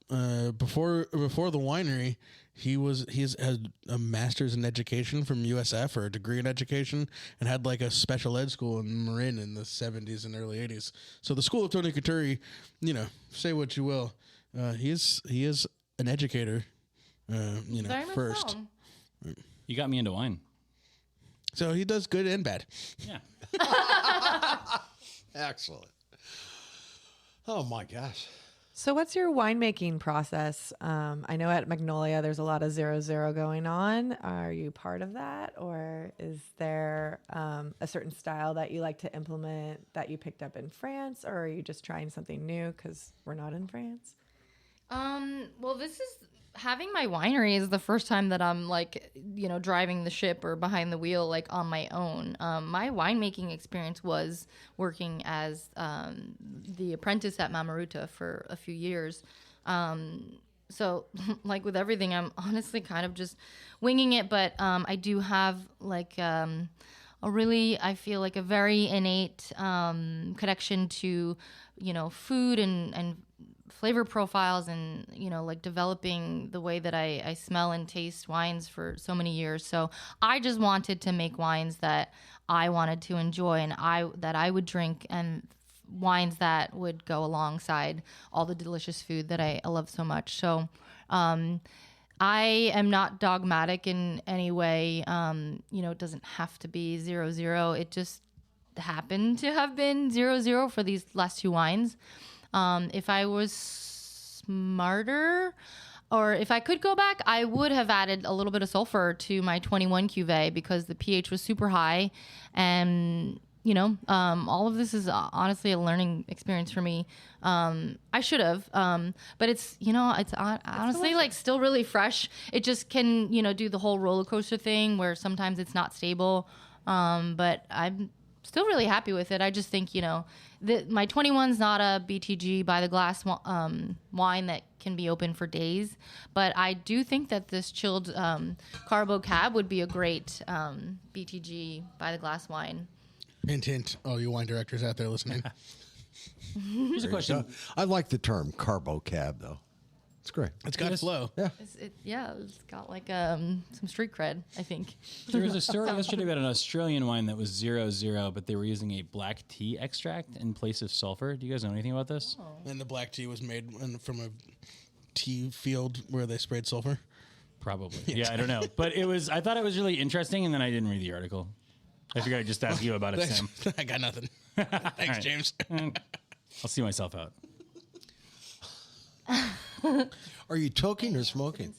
before the winery. He's had a master's in education from USF, or a degree in education, and had like a special ed school in Marin in the 70s and early 80s. So the school of Tony Couturier, say what you will, he is an educator, Very first. So. You got me into wine. So he does good and bad. Yeah. Excellent. Oh my gosh. So what's your winemaking process? I know at Magnolia there's a lot of 0-0 going on. Are you part of that? Or is there a certain style that you like to implement that you picked up in France? Or are you just trying something new because we're not in France? Well, having my winery is the first time that I'm driving the ship or behind the wheel on my own. My winemaking experience was working as the apprentice at Mamaruta for a few years. So with everything, I'm honestly kind of just winging it, but I do have I feel like a very innate connection to, food and flavor profiles, and developing the way that I smell and taste wines for so many years. So I just wanted to make wines that I wanted to enjoy and that I would drink, and wines that would go alongside all the delicious food that I love so much. So I am not dogmatic in any way. It doesn't have to be 0-0. It just happened to have been 0-0 for these last 2 wines. If I was smarter, or if I could go back, I would have added a little bit of sulfur to my 21 cuvee because the pH was super high. And, all of this is honestly a learning experience for me. I should have, but it's honestly like still really fresh. It just can, do the whole roller coaster thing where sometimes it's not stable. But I'm still really happy with it. I just think, my 21's not a BTG by the glass wine that can be open for days. But I do think that this chilled Carbo Cab would be a great BTG by the glass wine. Hint, hint, all you wine directors out there listening. Here's a question. I like the term Carbo Cab, though. It's great. It's got flow. Yeah. It's got like some street cred, I think. There was a story yesterday about an Australian wine that was 0.0, but they were using a black tea extract in place of sulfur. Do you guys know anything about this? And the black tea was made from a tea field where they sprayed sulfur. Probably. Yeah, I don't know. But I thought it was really interesting, and then I didn't read the article. I figured I'd just ask you about it, Sam. I got nothing. Thanks, right. James. I'll see myself out. Are you toking or smoking?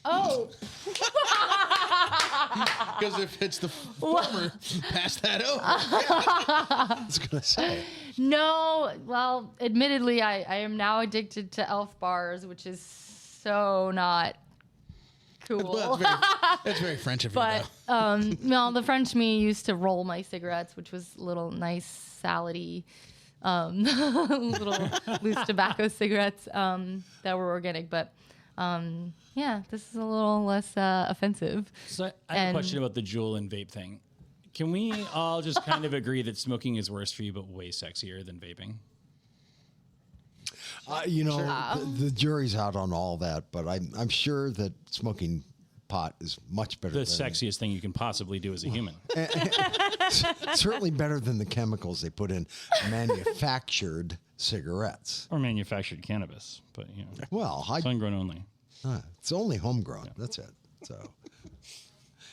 Oh. Because if it's the former, pass that over. I was going to say. No, well, admittedly, I am now addicted to Elf bars, which is so not cool. Well, that's very French of you, But no, the French me used to roll my cigarettes, which was little nice salady, little loose tobacco cigarettes that were organic. But yeah, this is a little less offensive. So I have a question about the Juul and vape thing. Can we all just kind of agree that smoking is worse for you, but way sexier than vaping? The jury's out on all that, but I'm sure that smoking pot is much better. The sexiest thing you can possibly do as a human. Certainly better than the chemicals they put in manufactured cigarettes. Or manufactured cannabis, but Well, homegrown only. It's only homegrown. Yeah. That's it. So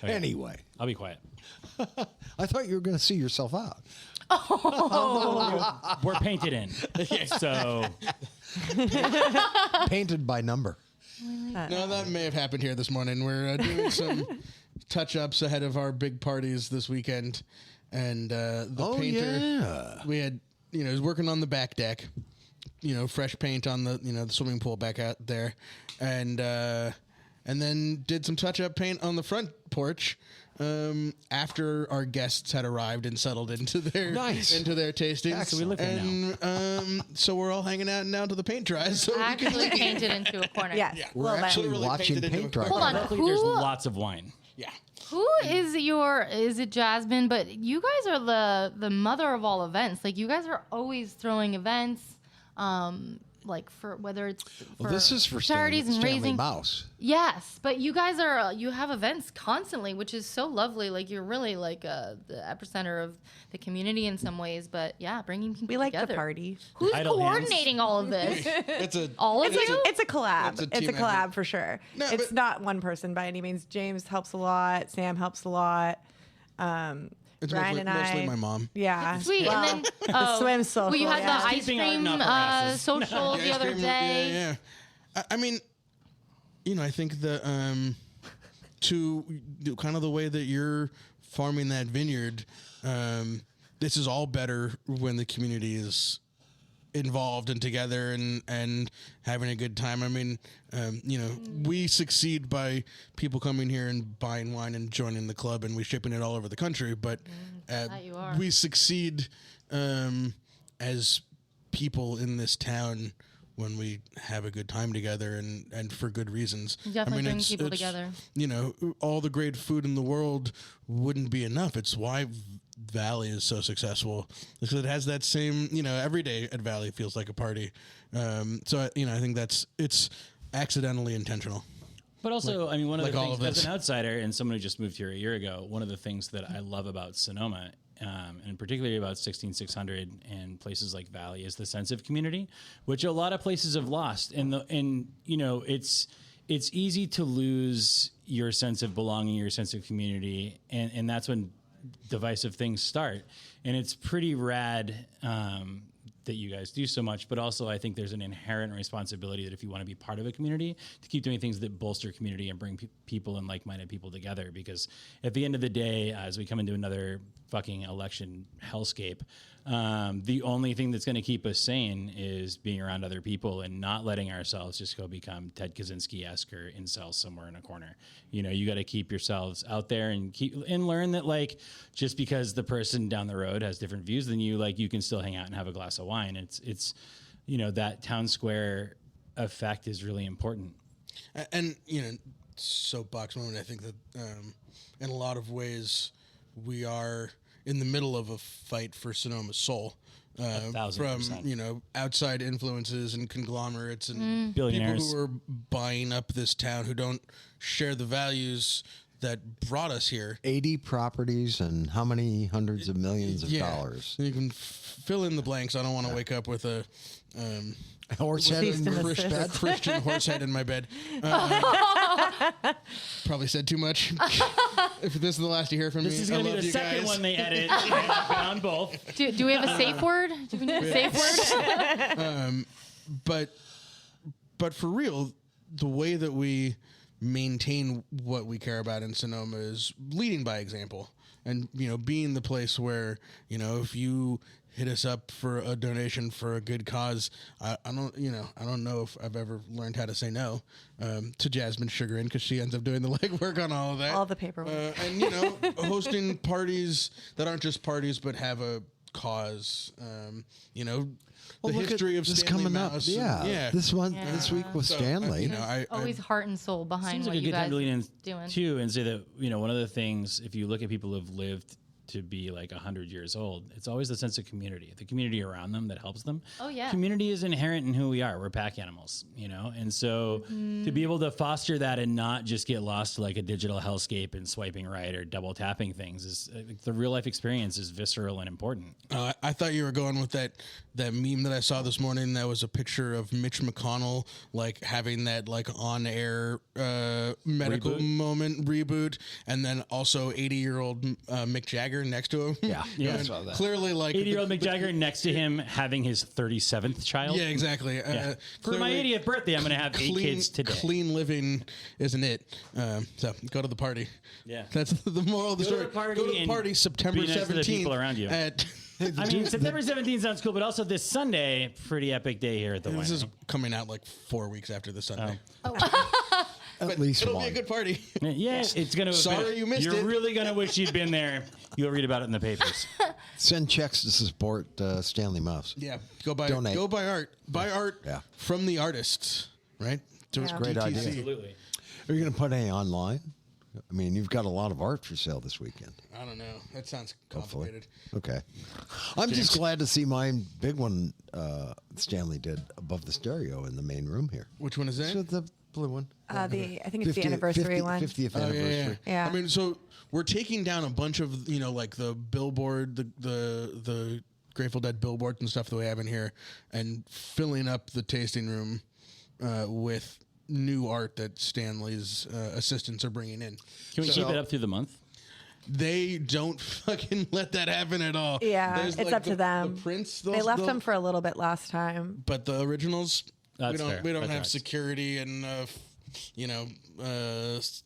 Okay. Anyway, I'll be quiet. I thought you were going to see yourself out. We're painted in, so Painted by number. No, that may have happened here this morning. We're doing some touch-ups ahead of our big parties this weekend, and the painter we had, he was working on the back deck, fresh paint on the the swimming pool back out there, and then did some touch-up paint on the front porch. After our guests had arrived and settled into their tastings. So we live here now. So we're all hanging out now till the paint dries. So Actually painted into a corner. Yes. Yeah. We're actually Literally watching painted into paint a dry. Hold on. Luckily, there's lots of wine. Yeah. Who is it Jasmine? But you guys are the mother of all events. Like you guys are always throwing events. Like for whether it's for This is for charities and Stanley raising. Mouse. Yes, but you guys you have events constantly, which is so lovely. Like you're really like the epicenter of the community in some ways. But yeah, bringing people We like together. the party. Who's Idle coordinating all of this? All of you? It's a collab. It's a It's a team collab effort. for sure. No, It's but- not one person by any means. James helps a lot. Sam helps a lot. It's Brian mostly and I. my mom. Yeah. Sweet. Well, and then the swim social. well, you had yeah. the ice Keeping our cream enough harasses. social the other day. Yeah. I mean, I think the to do kind of the way that you're farming that vineyard, this is all better when the community is involved and together and having a good time. I mean, we succeed by people coming here and buying wine and joining the club, and we shipping it all over the country. But That you are. we succeed as people in this town when we have a good time together and for good reasons. You definitely bring people together. All the great food in the world wouldn't be enough. It's why Valley is so successful, because it has that same, every day at Valley feels like a party. So I think it's accidentally intentional. But also, one of like the all things, of as us. an outsider and someone who just moved here a year ago, one of the things that I love about Sonoma, and particularly about 16600 and places like Valley, is the sense of community, which a lot of places have lost. And it's easy to lose your sense of belonging, your sense of community, and that's when divisive things start. And it's pretty rad that you guys do so much, but also I think there's an inherent responsibility that if you want to be part of a community, to keep doing things that bolster community and bring people and like-minded people together. Because at the end of the day, as we come into another fucking election hellscape, the only thing that's going to keep us sane is being around other people and not letting ourselves just go become Ted Kaczynski-esque or incels somewhere in a corner. You got to keep yourselves out there and learn that, like, just because the person down the road has different views than you, like, you can still hang out and have a glass of wine. It's that town square effect is really important. And soapbox moment. I think that in a lot of ways we are in the middle of a fight for Sonoma's soul. From 1,000%. Outside influences and conglomerates and Billionaires. people who are buying up this town who don't share the values that brought us here. 80 properties and how many hundreds of millions of dollars? You can fill in the blanks. I don't want to wake up with a horse head in your bed. Christian horse head in my bed. Probably said too much. If this is the last you hear from me, This is going to be the second one they edit. I found both. Do we have a safe word? Do we need a safe word? But for real, the way that we maintain what we care about in Sonoma is leading by example, and being the place where if you hit us up for a donation for a good cause, I don't know if I've ever learned how to say no to Jasmine Sugarin, because she ends up doing the legwork on all of that, all the paperwork, and hosting parties that aren't just parties but have a cause. The history of this Stanley coming up. Mouse. Yeah. This week with Stanley. Always heart and soul behind Seems what like a you good time guys to lean in doing. too and say that one of the things, if you look at people who've lived to be like 100 years old, it's always the sense of community, the community around them that helps them. Oh, yeah. Community is inherent in who we are. We're pack animals, and so to be able to foster that and not just get lost to like a digital hellscape and swiping right or double tapping things is the real life experience is visceral and important. I thought you were going with that meme that I saw this morning. That was a picture of Mitch McConnell like having that like on air medical reboot, and then also 80-year-old Mick Jagger next to him. Yeah. I saw that. Clearly, like 80-year-old Mick Jagger next to him having his 37th child. Yeah, exactly. For my 80th birthday, I'm going to have 8 kids today. Clean living isn't it? So go to the party. Yeah, that's the moral of the story. Go to the party September 17th. To the people around you. I mean, September 17th sounds cool, but also this Sunday, pretty epic day here at the winery. This is coming out like 4 weeks after the Sunday. At least it'll one. be a good party. Yeah, it's going to. Sorry you missed it. You're really going to wish you'd been there. You'll read about it in the papers. Send checks to support Stanley Mouse. Yeah, go buy Donate. Go buy art. Buy art from the artists. Right? Great idea. Absolutely. Are you going to put any online? I mean, you've got a lot of art for sale this weekend. I don't know. That sounds complicated. Okay. I'm just glad to see my big one Stanley did above the stereo in the main room here. Which one is that? So the blue one. I think it's the anniversary one. 50th anniversary. Yeah. I mean, so we're taking down a bunch of, like the billboard, the Grateful Dead billboards and stuff that we have in here, and filling up the tasting room with new art that Stanley's assistants are bringing in. Can we keep it up through the month? They don't fucking let that happen at all. Yeah, There's it's up to them. The prints, they left them for a little bit last time. But the originals, That's fair. We don't That's have right. security and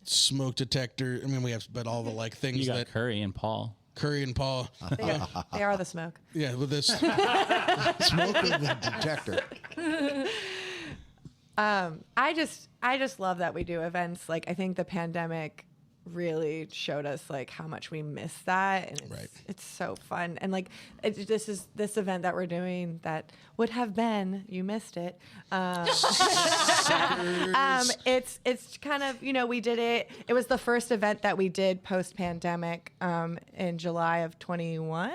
smoke detector. I mean, we have, but all the like things You got that Curry and Paul. They are the smoke. Yeah, with this. Smoke with the detector. I just love that we do events. Like, I think the pandemic really showed us like how much we miss that, and it's so fun. And like this event that we're doing that would have been, you missed it. It's kind of, we did it. It was the first event that we did post pandemic in July of 21,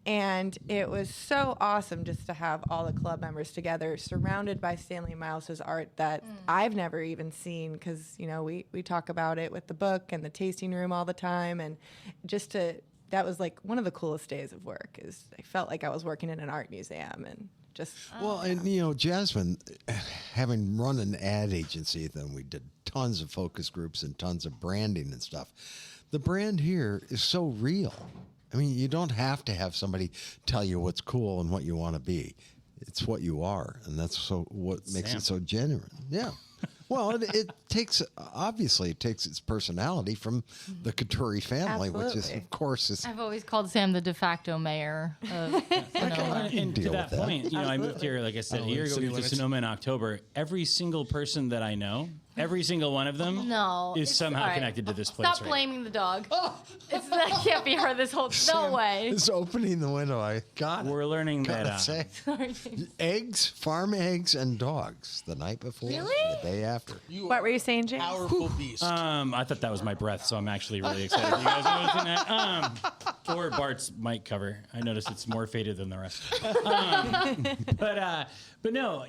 and it was so awesome just to have all the club members together surrounded by Stanley Mouse's art that I've never even seen, because we talk about it with the book and the tasting room all the time, and that was like one of the coolest days of work. Is I felt like I was working in an art museum, and just and Jasmine, having run an ad agency, then we did tons of focus groups and tons of branding and stuff. The brand here is so real. I mean, you don't have to have somebody tell you what's cool and what you want to be. It's what you are, and that's what makes it so genuine. Yeah. Well, it takes its personality from the Couturi family, which is, of course, I've always called Sam the de facto mayor of Sonoma. And to that point, I moved here, like I said, a year ago. We moved to Sonoma in October. Every single person that I know, every single one of them, is somehow connected to this place. Stop blaming the dog. That can't be her. This whole no way. It's opening the window. I got it. We're learning that eggs, farm eggs, and dogs the night before, the day after. What were you saying, James? Powerful beast. I thought that was my breath, so I'm actually really excited. You guys are noticing that? Or Bart's mic cover. I noticed it's more faded than the rest. But no,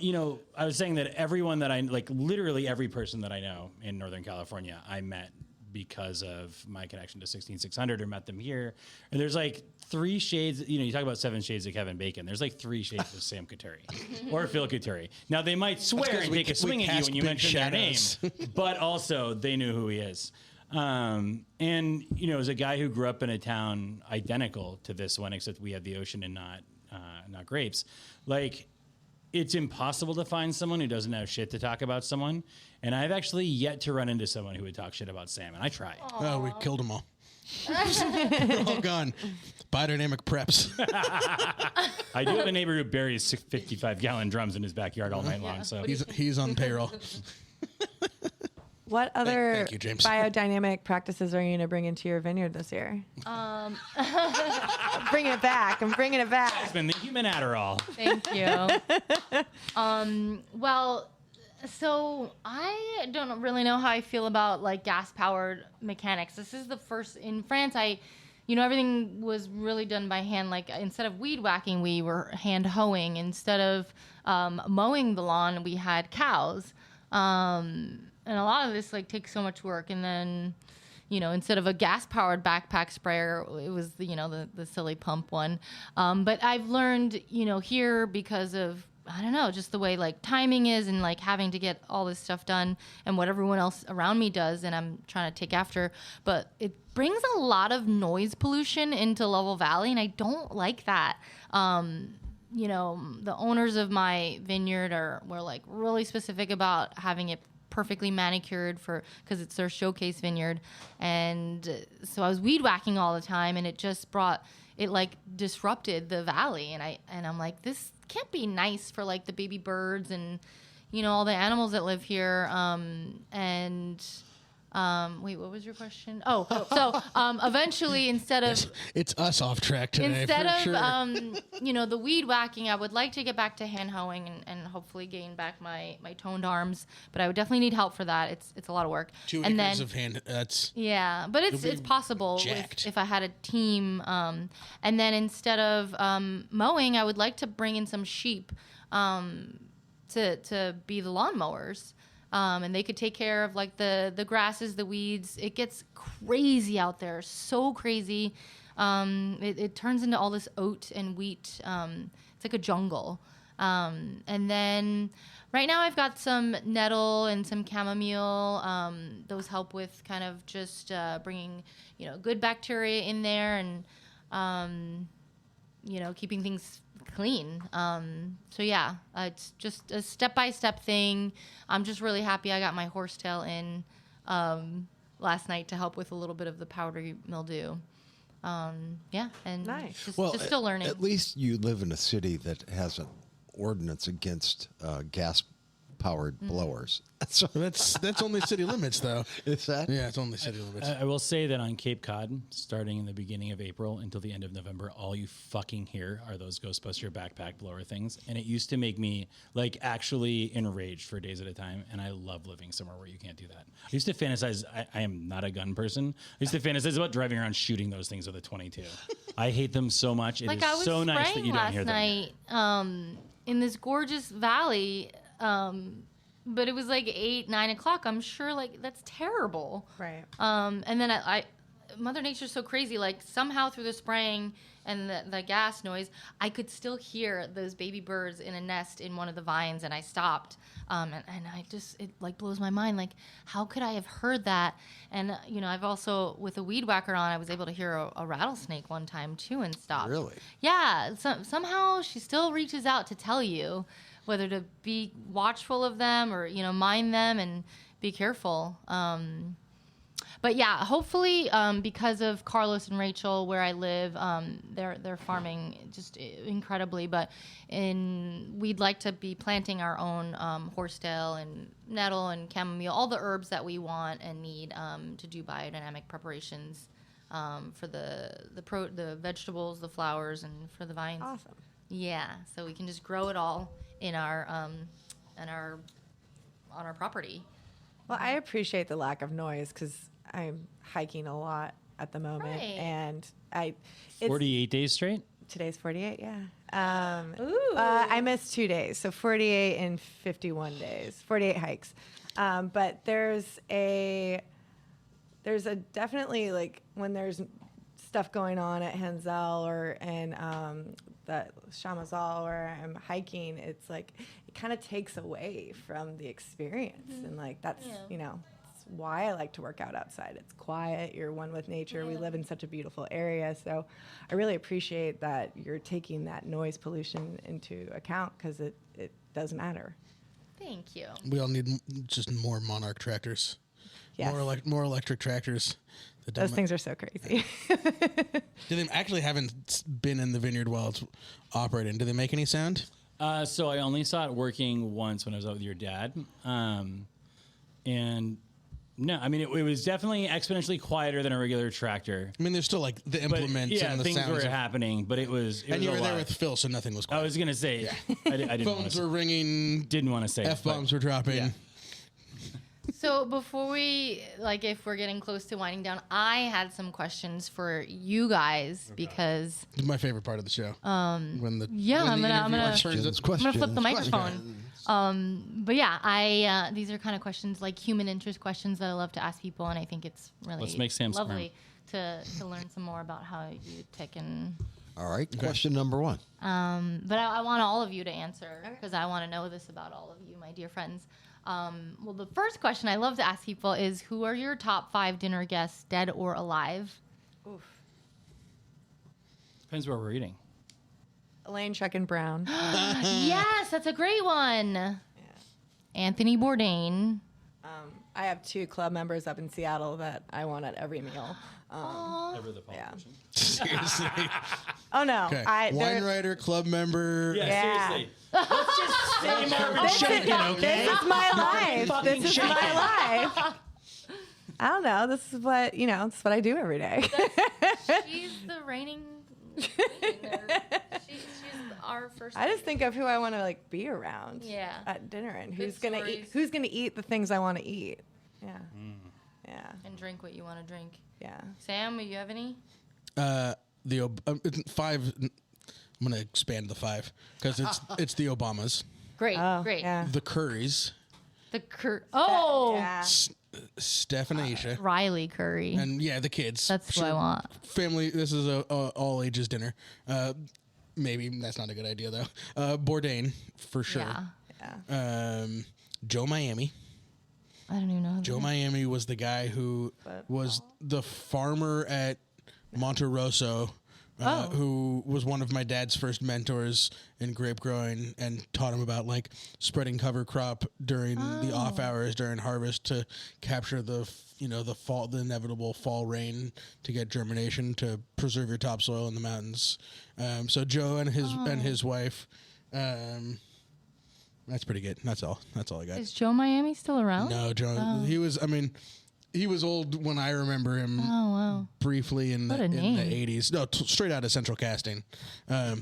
I was saying that everyone that literally every person that I know in Northern California, I met because of my connection to 16600 or met them here. And there's like 3 shades, you talk about 7 shades of Kevin Bacon. There's like 3 shades of Sam Couturi or Phil Couturi. Now they might swear and take a swing at you when you mention their name, but also they knew who he is. And, as a guy who grew up in a town identical to this one, except we had the ocean and not grapes, it's impossible to find someone who doesn't have shit to talk about someone. And I've actually yet to run into someone who would talk shit about Sam, and I tried. Oh, we killed them all. They're all gone. Biodynamic preps. I do have a neighbor who buries 55-gallon drums in his backyard all night long. So he's on payroll. What other Thank you, James. biodynamic practices are you going to bring into your vineyard this year? Bringing it back. I'm bringing it back. it's been the human Adderall. Thank you. Well, so I don't really know how I feel about gas-powered mechanics. This is the first in France. Everything was really done by hand. Instead of weed whacking, we were hand hoeing. Instead of mowing the lawn, we had cows. And a lot of this takes so much work. And then, instead of a gas-powered backpack sprayer, it was the silly pump one. But I've learned, here because of just the way timing is and having to get all this stuff done and what everyone else around me does, and I'm trying to take after. But it brings a lot of noise pollution into Lovell Valley, and I don't like that. The owners of my vineyard were really specific about having it perfectly manicured because it's their showcase vineyard, and so I was weed whacking all the time, and it just disrupted the valley, and I'm like, this can't be nice for the baby birds and all the animals that live here. Wait, what was your question? Eventually, instead of it's us off track today. Instead of sure. The weed whacking, I would like to get back to hand hoeing and hopefully gain back my toned arms. But I would definitely need help for that. It's a lot of work. 2 acres of hand. That's but it's possible if I had a team. And then instead of mowing, I would like to bring in some sheep to be the lawnmowers. And they could take care of the grasses, the weeds. It gets crazy out there, so crazy. It turns into all this oat and wheat. It's like a jungle. And then right now I've got some nettle and some chamomile. Those help with kind of just bringing good bacteria in there and keeping things clean. It's just a step-by-step thing. I'm just really happy I got my horsetail in last night to help with a little bit of the powdery mildew. And nice. Just still learning. At least you live in a city that has an ordinance against gas-powered blowers. So that's only city limits, though. Is that? Yeah, it's only city limits. I will say that on Cape Cod, starting in the beginning of April until the end of November, all you fucking hear are those Ghostbuster backpack blower things. And it used to make me actually enraged for days at a time. And I love living somewhere where you can't do that. I used to fantasize. I am not a gun person. I used to fantasize about driving around shooting those things with a .22. I hate them so much. It is so nice that you don't hear them. I was spraying last night in this gorgeous valley. But it was 8, 9 o'clock. I'm sure that's terrible. Right. And then Mother Nature's so crazy. Like somehow through the spraying and the gas noise, I could still hear those baby birds in a nest in one of the vines, and I stopped. And I just, it like blows my mind. Like, how could I have heard that? And, I've also, with a weed whacker on, I was able to hear a rattlesnake one time too and stop. Really? Yeah. Somehow she still reaches out to tell you whether to be watchful of them or, mind them and be careful. But yeah, hopefully, because of Carlos and Rachel, where I live, they're farming just incredibly. But we'd like to be planting our own horsetail and nettle and chamomile, all the herbs that we want and need to do biodynamic preparations for the vegetables, the flowers, and for the vines. Awesome. Yeah, so we can just grow it all on our property. Well, I appreciate the lack of noise because I'm hiking a lot at the moment, Right. and 48 days straight? Today's 48, yeah. Ooh. I missed 2 days, so 48 in 51 days, 48 hikes. But there's a definitely, like, when there's stuff going on at Henzel and the Chamazal where I'm hiking, it's like it kind of takes away from the experience, and like that's it's why I like to work out outside. It's quiet. You're one with nature. We live in such a beautiful area, so I really appreciate that you're taking that noise pollution into account because it does matter. Thank you. We all need just more Monarch tractors. Yes. More electric tractors. Those things are so crazy. Do they actually haven't been in the vineyard while it's operating? Do they make any sound? So I only saw it working once when I was out with your dad. And no, I mean, it was definitely exponentially quieter than a regular tractor. I mean, there's still like the implements and the things sounds. were happening, but it was And you a were there lot. with Phil, so nothing was quiet. I was going to say, I didn't want Phones to were ringing. Didn't want to say F-bombs were dropping. Yeah. So before we, if we're getting close to winding down, I had some questions for you guys because This is my favorite part of the show. I'm gonna Questions. flip the microphone. But yeah, these are kind of questions like human interest questions that I love to ask people, and I think it's really Let's make Sam lovely to learn some more about how you tick and. All right. Question number one. But I want all of you to answer because I want to know this about all of you, my dear friends. Well, the first question I love to ask people is, who are your top 5 dinner guests, dead or alive? Oof. Depends what we're eating. Elaine Brown. Yes, that's a great one. Yeah. Anthony Bourdain. I have 2 club members up in Seattle that I want at every meal. Ever the politician. Seriously. Oh no, Okay. they're- Wine writer, club member. Yeah. Seriously. Let's just say Marvin Shaken, okay? This is my life. Fucking This is shake my life. I don't know. This is what it's what I do every day. She's the reigning. She's our first. I just think of who I want to be around. Yeah. At dinner and Good who's gonna stories. eat. Who's gonna eat the things I want to eat. Yeah. Yeah. And drink what you want to drink. Yeah. Sam, do you have any? It's 5. I'm gonna expand the 5 because it's the Obamas, Great, Oh, great. Yeah. the Currys, Yeah. Steph and Aisha, Riley Curry. and the kids. That's what I want. Family. This is a all ages dinner. Maybe that's not a good idea though. Bourdain for sure. Yeah. Joe Miami. I don't even know. Joe Miami was the guy who was the farmer at Monte Rosso, who was one of my dad's first mentors in grape growing and taught him about spreading cover crop during the off hours during harvest to capture the inevitable fall rain to get germination to preserve your topsoil in the mountains. So Joe and his wife. That's pretty good. That's all I got. Is Joe Miami still around? No, Joe. He was old when I remember him. Oh wow. Briefly in the What a name. 80s. No, straight out of Central Casting. I'm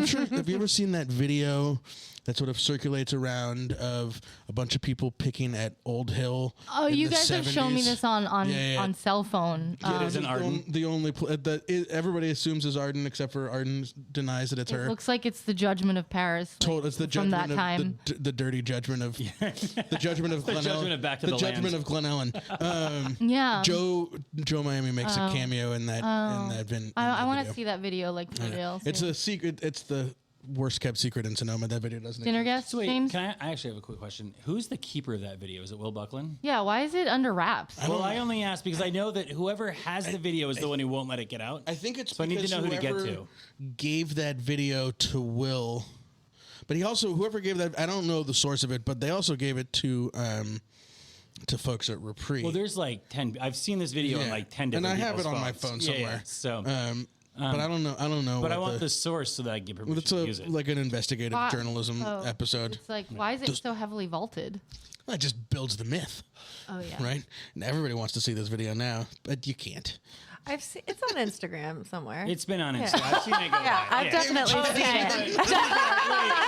sure. Have you ever seen that video that sort of circulates around of a bunch of people picking at Old Hill. Oh, in you the guys have shown me 70s. this on cell phone. It is an Arden. The only that everybody assumes is Arden, except for Arden denies that it's her. It looks like it's the Judgment of Paris. It's the from judgment that time. the dirty judgment of the judgment of Glen judgment Ellen. of Back to the the judgment Land. of Glen Ellen. Yeah. Joe Miami makes a cameo in that. I want to see that video like for real. It's soon. a secret. It's the worst kept secret in Sonoma. That video doesn't Dinner exist. guest, Wait, James? I actually have a quick question. Who's the keeper of that video? Is it Will Buckland? Yeah, why is it under wraps? Well, I only asked because I know that whoever has the video is the one who won't let it get out. I think it's so I need to because know who to get whoever to. gave that video to Will, but he also whoever gave that. I don't know the source of it, but they also gave it to folks at Reprieve. Well, there's like 10. I've seen this video in like 10 different and I have it people's on my phones. phone Yeah, somewhere. So, but I don't know. but I what want the source so that I can get permission It's to use it. like an investigative Why- journalism episode. It's like, why is it so heavily vaulted? It just builds the myth, Oh, yeah. right? And everybody wants to see this video now, but you can't. I've seen it's on Instagram somewhere. It's been on Instagram. I've seen it go yeah, live. I've definitely seen it.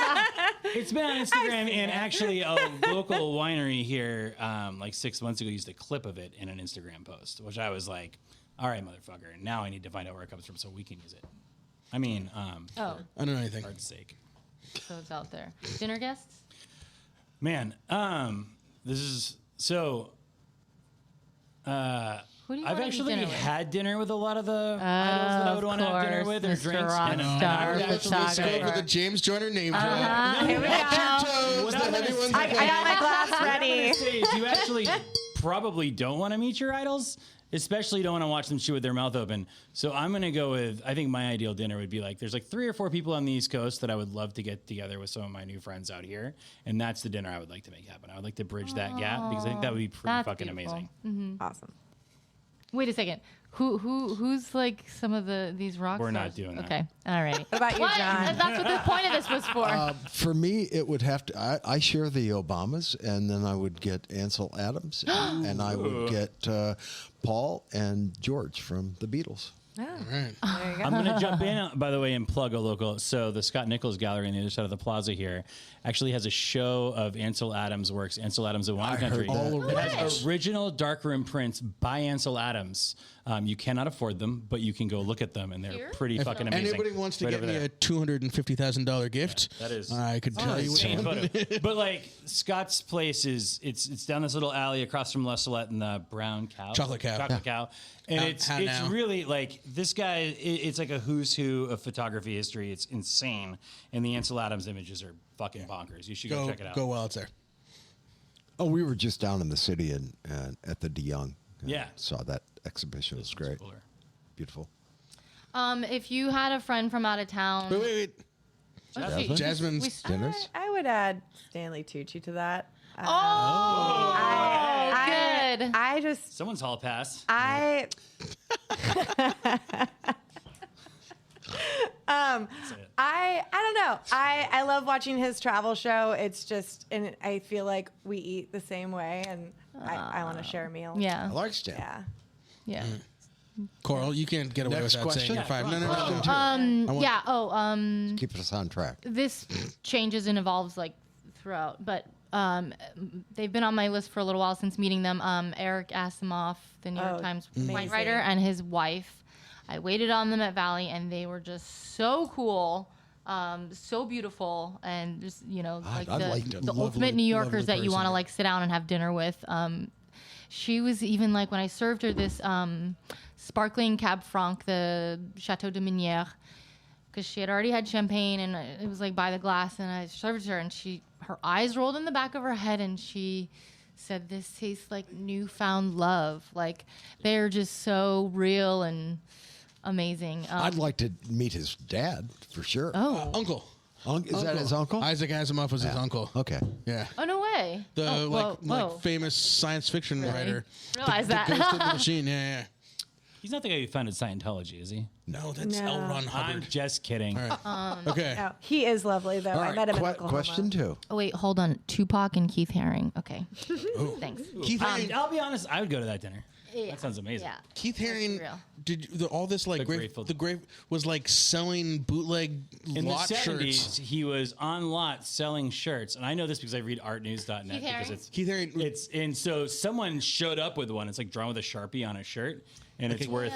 It's been on Instagram, and actually, a local winery here, like 6 months ago, used a clip of it in an Instagram post, which I was like, all right, motherfucker, now I need to find out where it comes from so we can use it. I mean, for I don't know anything. art's sake. So it's out there. Dinner guests? Man, this is so. Who do you I've wanna eat actually dinner with? had dinner with a lot of the idols that I would want to have dinner with or Mr. drinks. And I Rockstar would actually photographer. say, With the James Joyner name drop. Here we go. Toes, the heavy ones I got my glass what I'm ready. gonna say is you actually probably don't want to meet your idols, especially you don't want to watch them chew with their mouth open. So I'm going to go with, I think my ideal dinner would be like, there's like 3 or 4 people on the East Coast that I would love to get together with some of my new friends out here. And that's the dinner I would like to make happen. I would like to bridge that gap because I think that would be pretty That's fucking beautiful. amazing. Awesome. Wait a second. Who's like some of these rock We're stars? not doing that. Okay. All right. What about you, John? That's what the point of this was for. For me, it would have to. I share the Obamas, and then I would get Ansel Adams, and I would get Paul and George from the Beatles. All right. There you go. I'm going to jump in, by the way, and plug a local. So the Scott Nichols Gallery on the other side of the plaza here actually has a show of Ansel Adams' works, Ansel Adams of Wine Country. heard that. It has original darkroom prints by Ansel Adams. You cannot afford them, but you can go look at them, and they're Here? pretty fucking amazing. Anybody wants to Right get over me there. a $250,000 gift? That is I could tell you. insane photo. But like Scott's place is it's down this little alley across from La Salette and the Brown Cow, Chocolate Cow. Chocolate Cow, and it's how now? really like this guy. It's like a who's who of photography history. It's insane, and the Ansel Adams images are fucking bonkers. You should go check it out. Go while it's there. Oh, we were just down in the city and at the De Young. Yeah. Saw that exhibition. It was great. Cooler. Beautiful. If you had a friend from out of town, Wait. Jasmine? Jasmine's Dinners? I would add Stanley Tucci to that. good. I just Someone's hall pass. I I don't know. I love watching his travel show. It's just, and I feel like we eat the same way, and I want to share a meal. I yeah, like Stan. Yeah. yeah. Coral, you can't get away Next without saying question? your five. No. Yeah. Keep us on track. This changes and evolves like throughout, but they've been on my list for a little while since meeting them. Eric Asimov, the New York Times wine amazing. writer, and his wife. I waited on them at Valley, and they were just so cool, so beautiful, and just like I'd like the to- ultimate New Yorkers lovely that you want to person. like sit down and have dinner with. She was even like when I served her this sparkling Cab Franc, the Chateau de Minière, because she had already had champagne and it was like by the glass, and I served her, and her eyes rolled in the back of her head, and she said, "This tastes like newfound love." Like they're just so real and amazing. I'd like to meet his dad for sure. Uncle. Is that his uncle? Isaac Asimov was his uncle. Okay. Yeah. Oh no way! The famous science fiction writer. Realize The that. Ghost in the Machine. Yeah. He's not the guy who founded Scientology, is he? No, that's No. L. Ron I'm Hubbard. just kidding. Okay. Oh, he is lovely though. All I right. met him in Oklahoma. Question 2. Oh wait, hold on. Tupac and Keith Haring. Okay, thanks. Keith, I'll be honest, I would go to that dinner. That sounds amazing. Yeah. Keith Let's be Haring real. did all this like The grape was like selling bootleg In lot the 70s, shirts. he was on lot selling shirts, and I know this because I read artnews.net Keith because Haring? Keith Haring, and so someone showed up with one. It's like drawn with a Sharpie on a shirt, and it's worth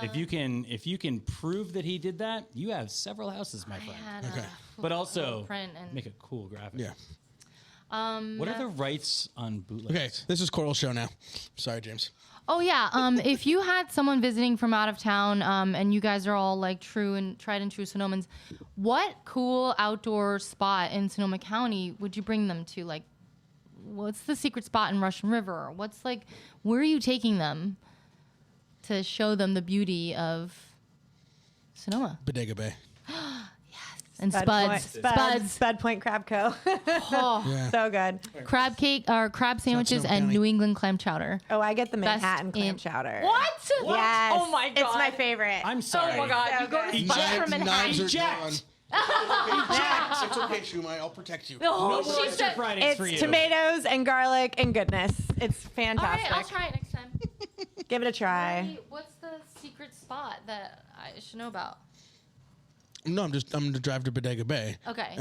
if you can prove that he did that, you have several houses, my friend. Okay. But also print and make a cool graphic. yeah. What are the rights on bootlegs? Okay, this is Coral's show now. Sorry, James. Oh yeah. If you had someone visiting from out of town, and you guys are all like tried and true Sonomans, what cool outdoor spot in Sonoma County would you bring them to? Like, what's the secret spot in Russian River? Where are you taking them to show them the beauty of Sonoma? Bodega Bay. And Spud Point Crab Co. Oh, Yeah. So good. crab cake or crab sandwiches Sonoma and County. New England clam chowder. Oh, I get the Best Manhattan clam in- chowder. What? Yes. Oh my god. It's my favorite. I'm sorry. Oh my god. So You go to good. Spud from Knives Manhattan. are drawn. It's okay, Shumai. I'll protect you. Oh, No she more said. Fridays for you. It's tomatoes and garlic and goodness. It's All fantastic. right, I'll try it next time. Give it a try. Hey, what's the secret spot that I should know about? No, I'm gonna drive to Bodega Bay. Okay.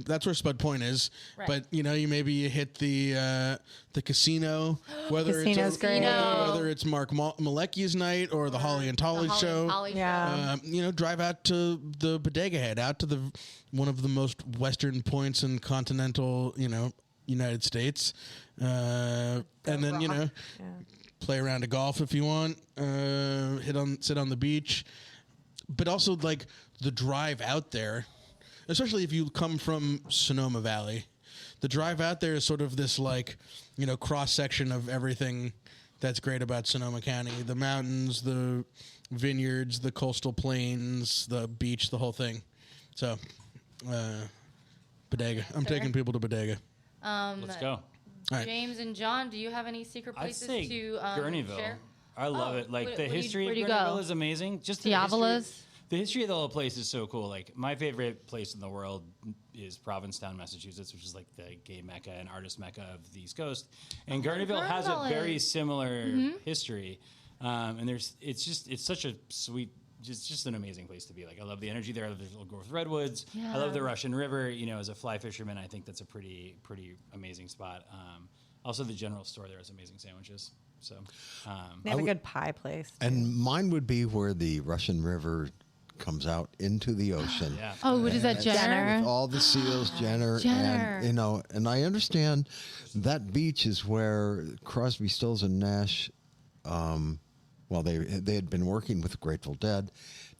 That's where Spud Point is. Right. But you hit the casino, Casino's great. whether it's Mark Malecki's night or the Holly and Tolly show. Yeah. Drive out to the Bodega Head, out to one of the most western points in continental, United States, and then play around a golf if you want, sit on the beach, but also like the drive out there, especially if you come from Sonoma Valley, the drive out there is sort of this like, cross section of everything that's great about Sonoma County: the mountains, the vineyards, the coastal plains, the beach, the whole thing. So, Bodega. I'm taking people to Bodega. Let's go. All right. James and John, do you have any secret I'd places say to Gurneyville. share? I love it. Like the history where'd of you go? Gurneyville is amazing. Just the Diavolas? The history of the whole place is so cool. Like my favorite place in the world is Provincetown, Massachusetts, which is like the gay mecca and artist mecca of the East Coast. And Gurneyville has a Gurneyville very is. similar history. And it's such a sweet, just an amazing place to be. Like I love the energy there. I love the little growth redwoods. Yeah. I love the Russian River. As a fly fisherman, I think that's a pretty amazing spot. Also, the general store there has amazing sandwiches. So They have a good pie place. And mine would be where the Russian River comes out into the ocean. yeah. Oh, what is that, Jenner? With all the seals, Jenner, Jenner. and I understand that beach is where Crosby, Stills, and Nash, they had been working with the Grateful Dead,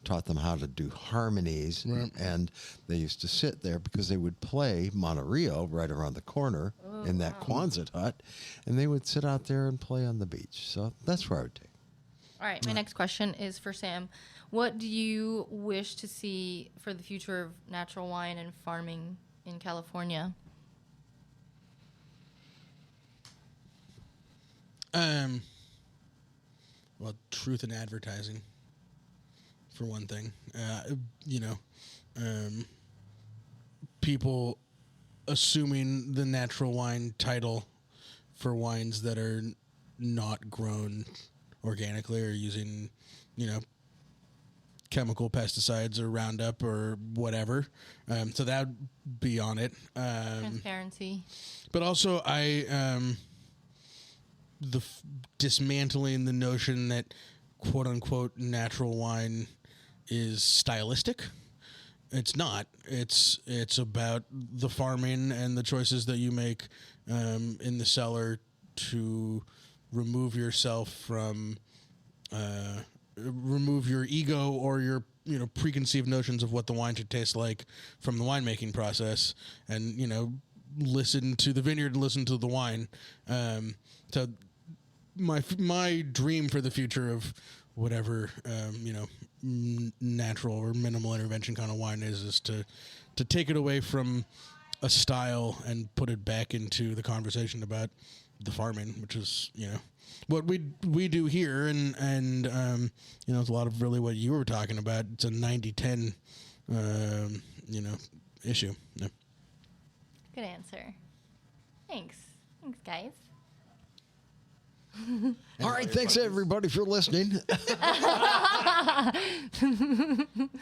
taught them how to do harmonies, and they used to sit there because they would play Monterey right around the corner in that Quonset hut, and they would sit out there and play on the beach. So that's where I would take. All right, my next question is for Sam. What do you wish to see for the future of natural wine and farming in California? Well, truth in advertising, for one thing. People assuming the natural wine title for wines that are not grown organically or using, chemical pesticides or Roundup or whatever. So that would be on it. Transparency. But also, dismantling the notion that quote unquote natural wine is stylistic. It's not. It's about the farming and the choices that you make in the cellar to remove yourself from remove your ego or your preconceived notions of what the wine should taste like from the winemaking process, and listen to the vineyard and listen to the wine. So my dream for the future of whatever natural or minimal intervention kind of wine is to take it away from a style and put it back into the conversation about the farming, which is what we do here, and it's a lot of really what you were talking about. It's a 90-10 issue. Yeah. Good answer. Thanks, guys. All right, thanks everybody for listening. You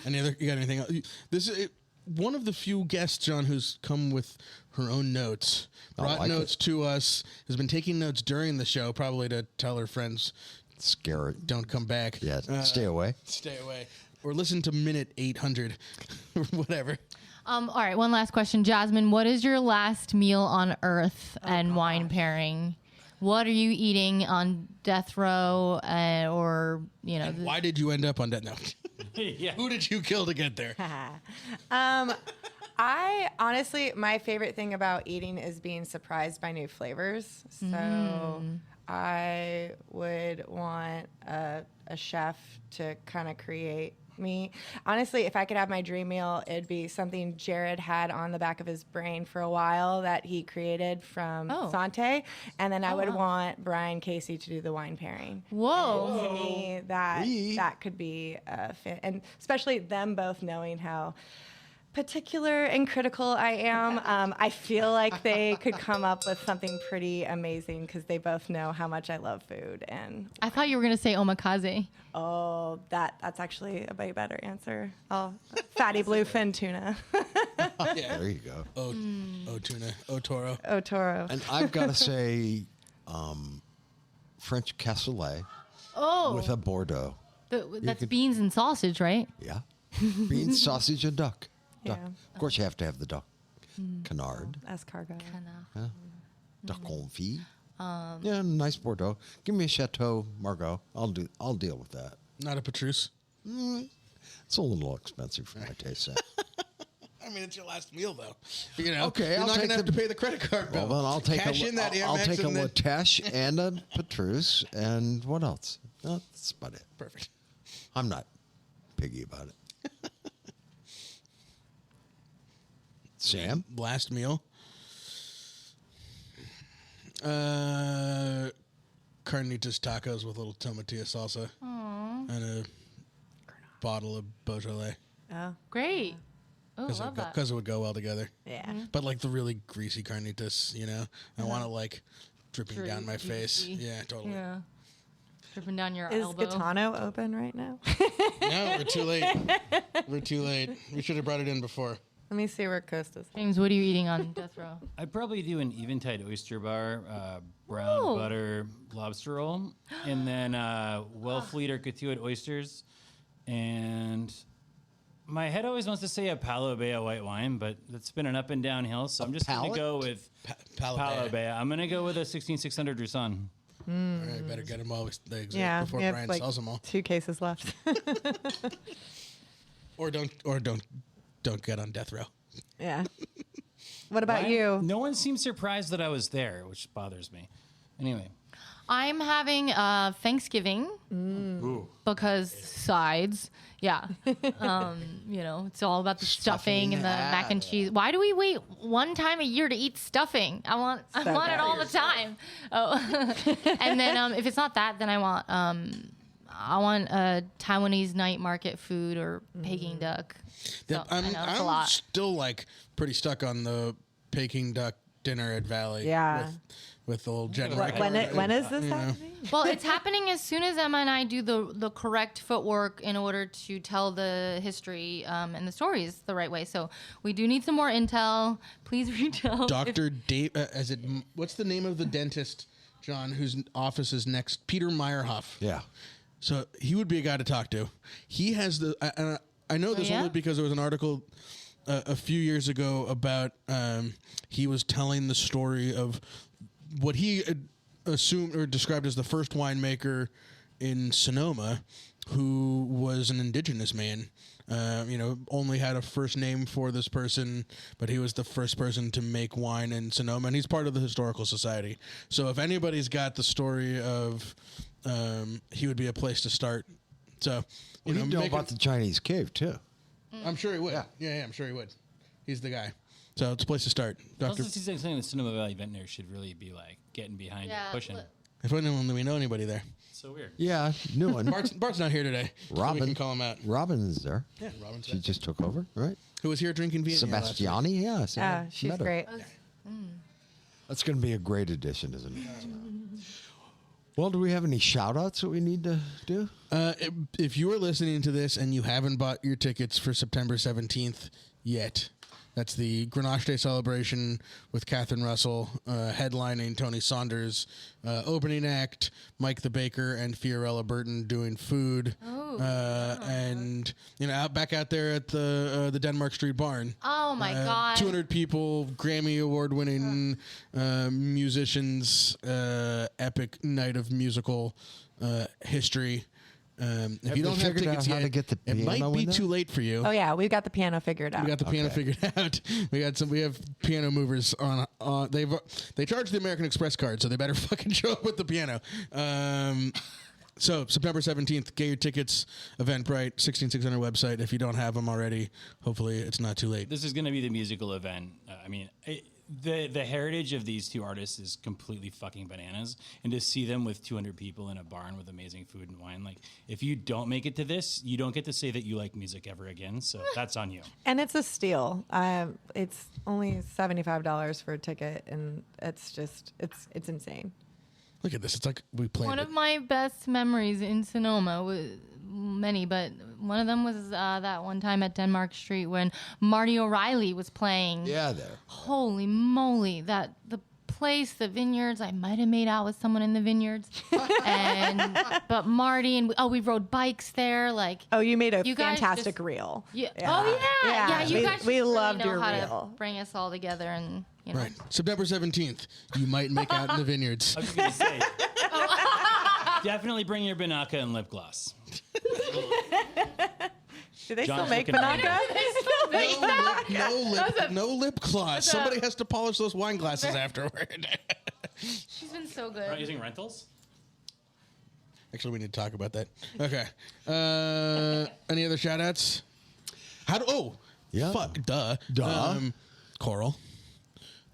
got anything else? This is one of the few guests, John, who's come with her own notes, brought notes to us, has been taking notes during the show, probably to tell her friends, Scare it. don't come back. Yeah, stay away. Stay away. Or listen to minute 800 or whatever. All right, one last question. Jasmine, what is your last meal on Earth and wine pairing? What are you eating on death row or, Why did you end up on death? No. Yeah. Who did you kill to get there? I honestly, my favorite thing about eating is being surprised by new flavors. So I would want a chef to kind of create me. Honestly, if I could have my dream meal, it'd be something Jared had on the back of his brain for a while that he created from Sante. And then I would want Brian Casey to do the wine pairing. Whoa. To me, that could be a fit. And especially them both knowing how particular and critical I am. I feel like they could come up with something pretty amazing because they both know how much I love food. And I thought you were going to say omakase. oh, that's actually a way better answer. Oh, fatty bluefin tuna. There you go. Oh, tuna. Oh, toro. Oh, toro. And I've got to say, French cassoulet with a Bordeaux. That's beans and sausage, right? Yeah. Beans, sausage, and duck. Yeah. Of course, you have to have the duck. Canard. Escargot. Duck confit. Yeah, nice Bordeaux. Give me a Chateau Margaux. I'll deal with that. Not a Petrus. It's a little expensive for my taste set. I mean, it's your last meal, though. Okay, you're I'll not take going to have to pay the credit card bill. Well, then I'll take Cash in that I'll Amex take a and then- Latesh and a Petrus and what else? No, that's about it. Perfect. I'm not piggy about it. Sam? Last meal. Carnitas tacos with a little tomatillo salsa. And a bottle of Beaujolais. Oh, Great. Oh, love that. Because it would go well together. yeah. But like the really greasy carnitas, I want it like dripping down my face. Juicy. Yeah, totally. Yeah. Dripping down your Is elbow. Gaetano open right now? No, we're too late. We're too late. We should have brought it in before. Let me see where Costa's. James, what are you eating on death row? I'd probably do an Eventide oyster bar, brown butter lobster roll, and then Wellfleet or Katuitt oysters. And my head always wants to say a Palo Bea white wine, but it's been an up and down hill, so I'm just going to go with Palo Bea. I'm going to go with a 16600 Roussanne. All right, better get them all they exist before we have Brian like sells them all. 2 cases left. Or don't get on death row. Yeah. What about you? No one seems surprised that I was there, which bothers me. Anyway. I'm having Thanksgiving because sides. Yeah. It's all about the stuffing and the mac and cheese. Why do we wait one time a year to eat stuffing? I want it all the time. Oh. And then if it's not that, then I want a Taiwanese night market food or Peking duck. So, I'm still like pretty stuck on the Peking duck dinner at Valley. Yeah. With old Jen. When is this happening? Well, it's happening as soon as Emma and I do the correct footwork in order to tell the history and the stories the right way. So we do need some more intel. Please reach out. Dr. Dave, what's the name of the dentist, John, whose office is next? Peter Meyerhoff. Yeah. So he would be a guy to talk to. He has I know this only because there was an article a few years ago about he was telling the story of what he assumed or described as the first winemaker in Sonoma who was an indigenous man. Only had a first name for this person, but he was the first person to make wine in Sonoma, and he's part of the Historical Society. So if anybody's got the story of, he would be a place to start. So, you know about the Chinese cave, too. I'm sure he would. Yeah, I'm sure he would. He's the guy. So it's a place to start. Also, seems like something the Sonoma Valley Vintner should really be like getting behind and pushing. If we know anybody there. So weird. Yeah, new one. Bart's not here today. Robin. So we can call him out. Robin's there. Yeah, Robin's She just took over, right? Who was here drinking Vietnam last week. Sebastiani, yeah. Yeah, she's met her. great. That's going to be a great addition, isn't it? Well, do we have any shout outs that we need to do? If you are listening to this and you haven't bought your tickets for September 17th yet, that's the Grenache Day celebration with Catherine Russell headlining, Tony Saunders opening act, Mike the Baker and Fiorella Burton doing food, and back out there at the Denmark Street Barn. Oh my God! 200 people, Grammy Award winning musicians, epic night of musical history. If you don't have tickets yet, it might be too late for you. Oh yeah, we've got the piano figured out. We got the piano figured out. We have piano movers on. They charge the American Express card, so they better fucking show up with the piano. So September 17th, get your tickets. Eventbrite, 16600 website. If you don't have them already, hopefully it's not too late. This is going to be the musical event. The heritage of these two artists is completely fucking bananas, and to see them with 200 people in a barn with amazing food and wine, like, if you don't make it to this, you don't get to say that you like music ever again, so that's on you. And it's a steal. It's only $75 for a ticket, and it's insane. Look at this. It's like we played One of my best memories in Sonoma was many, but one of them was that one time at Denmark Street when Marty O'Reilly was playing. Yeah, there. Holy moly, the place, the vineyards. I might have made out with someone in the vineyards, but Marty and we rode bikes there. Like, you made a you guys fantastic reel. Yeah. Oh yeah. You guys we really loved know your how reel. to bring us all together and. Right. September 17th, you might make out in the vineyards. I was going to say, definitely bring your Banaka and lip gloss. Do they John's still make looking Banaka? No lip gloss. Somebody has to polish those wine glasses afterward. She's been so We're not good. using rentals? Actually, we need to talk about that. Okay. Any other shout outs? Coral.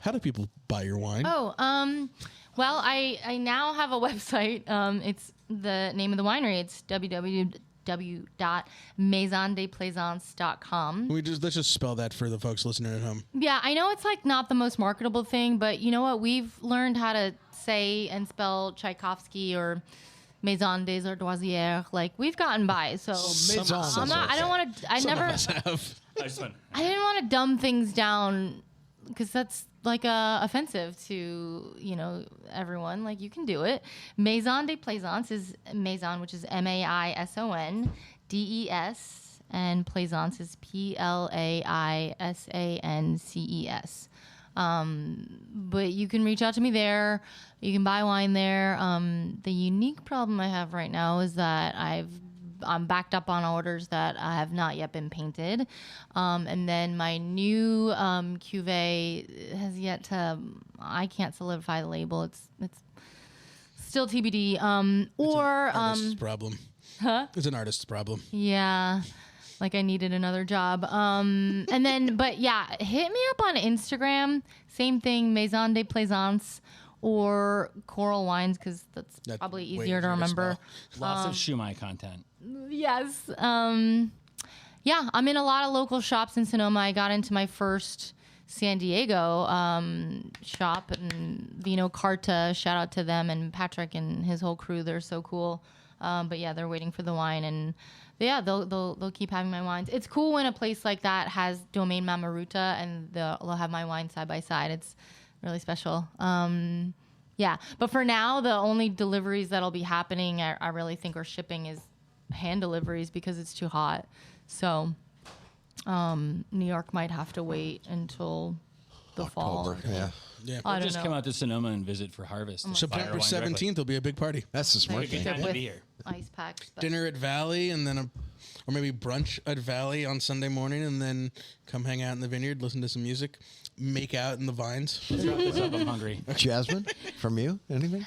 How do people buy your wine? Well, I now have a website. It's the name of the winery. It's www.maisondesplaisances.com. Let's just spell that for the folks listening at home. Yeah, I know it's like not the most marketable thing, but you know what? We've learned how to say and spell Tchaikovsky or Maison des Ardoisières. Like, we've gotten by. So I don't want to. I didn't want to dumb things down because that's like offensive to everyone. Like, you can do it. Maison des Plaisances is Maison, which is MAISONDES, and Plaisance is PLAISANCES. But you can reach out to me there. You can buy wine there. The unique problem I have right now is that I'm backed up on orders that have not yet been painted. And then my new cuvee has yet to, I can't solidify the label. It's still TBD. It's an artist's problem. Huh? It's an artist's problem. Yeah. Like, I needed another job. But yeah, hit me up on Instagram. Same thing, Maison des Plaisances or Coral Wines, because that's probably easier to remember. Lots of Shumai content. Yes. Yeah, I'm in a lot of local shops in Sonoma. I got into my first San Diego shop, and Vino Carta, shout out to them, and Patrick and his whole crew. They're so cool. But yeah, they're waiting for the wine, and yeah, they'll keep having my wines. It's cool when a place like that has Domaine Mamaruta, and they'll have my wine side by side. It's really special. Yeah, but for now, the only deliveries that'll be happening, I really think, or shipping, is hand deliveries because it's too hot. So New York might have to wait until the fall. Yeah. I don't just know. come out to Sonoma and visit for harvest. and September buy our wine directly. 17th will be a big party. That's the smart Good thing. time to be here. Ice packs. But Dinner at Valley, and then or maybe brunch at Valley on Sunday morning, and then come hang out in the vineyard, listen to some music, make out in the vines. Let's wrap this up. I'm hungry. Jasmine, from you, anything?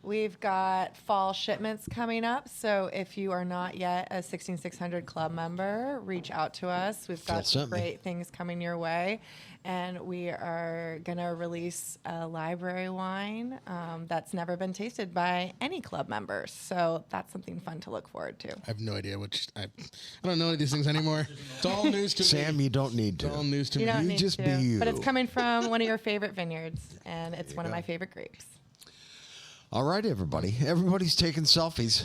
We've got fall shipments coming up. So if you are not yet a 16600 Club member, reach out to us. We've got some great things coming your way. And we are going to release a library wine that's never been tasted by any club members. So that's something fun to look forward to. I have no idea I don't know any of these things anymore. It's all news to me. Sam, you don't need to. It's all news to You me. don't You need just to. be you. But it's coming from one of your favorite vineyards, and it's one of my favorite grapes. All right, everybody. Everybody's taking selfies.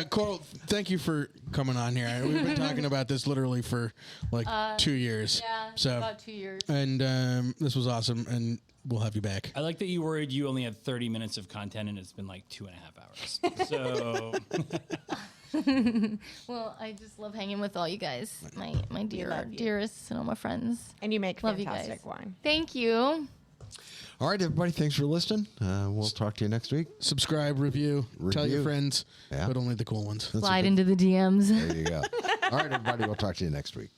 Coral, thank you for coming on here. We've been talking about this literally for like 2 years. Yeah, so about 2 years. And this was awesome, and we'll have you back. I like that you worried you only had 30 minutes of content, and it's been like 2.5 hours. So, well, I just love hanging with all you guys, my dearest Sonoma friends. And you make Love fantastic you guys. wine. Thank you. All right, everybody. Thanks for listening. We'll talk to you next week. Subscribe, review, tell your friends, Yeah. but only the cool ones. Slide into the DMs. There you go. All right, everybody. We'll talk to you next week.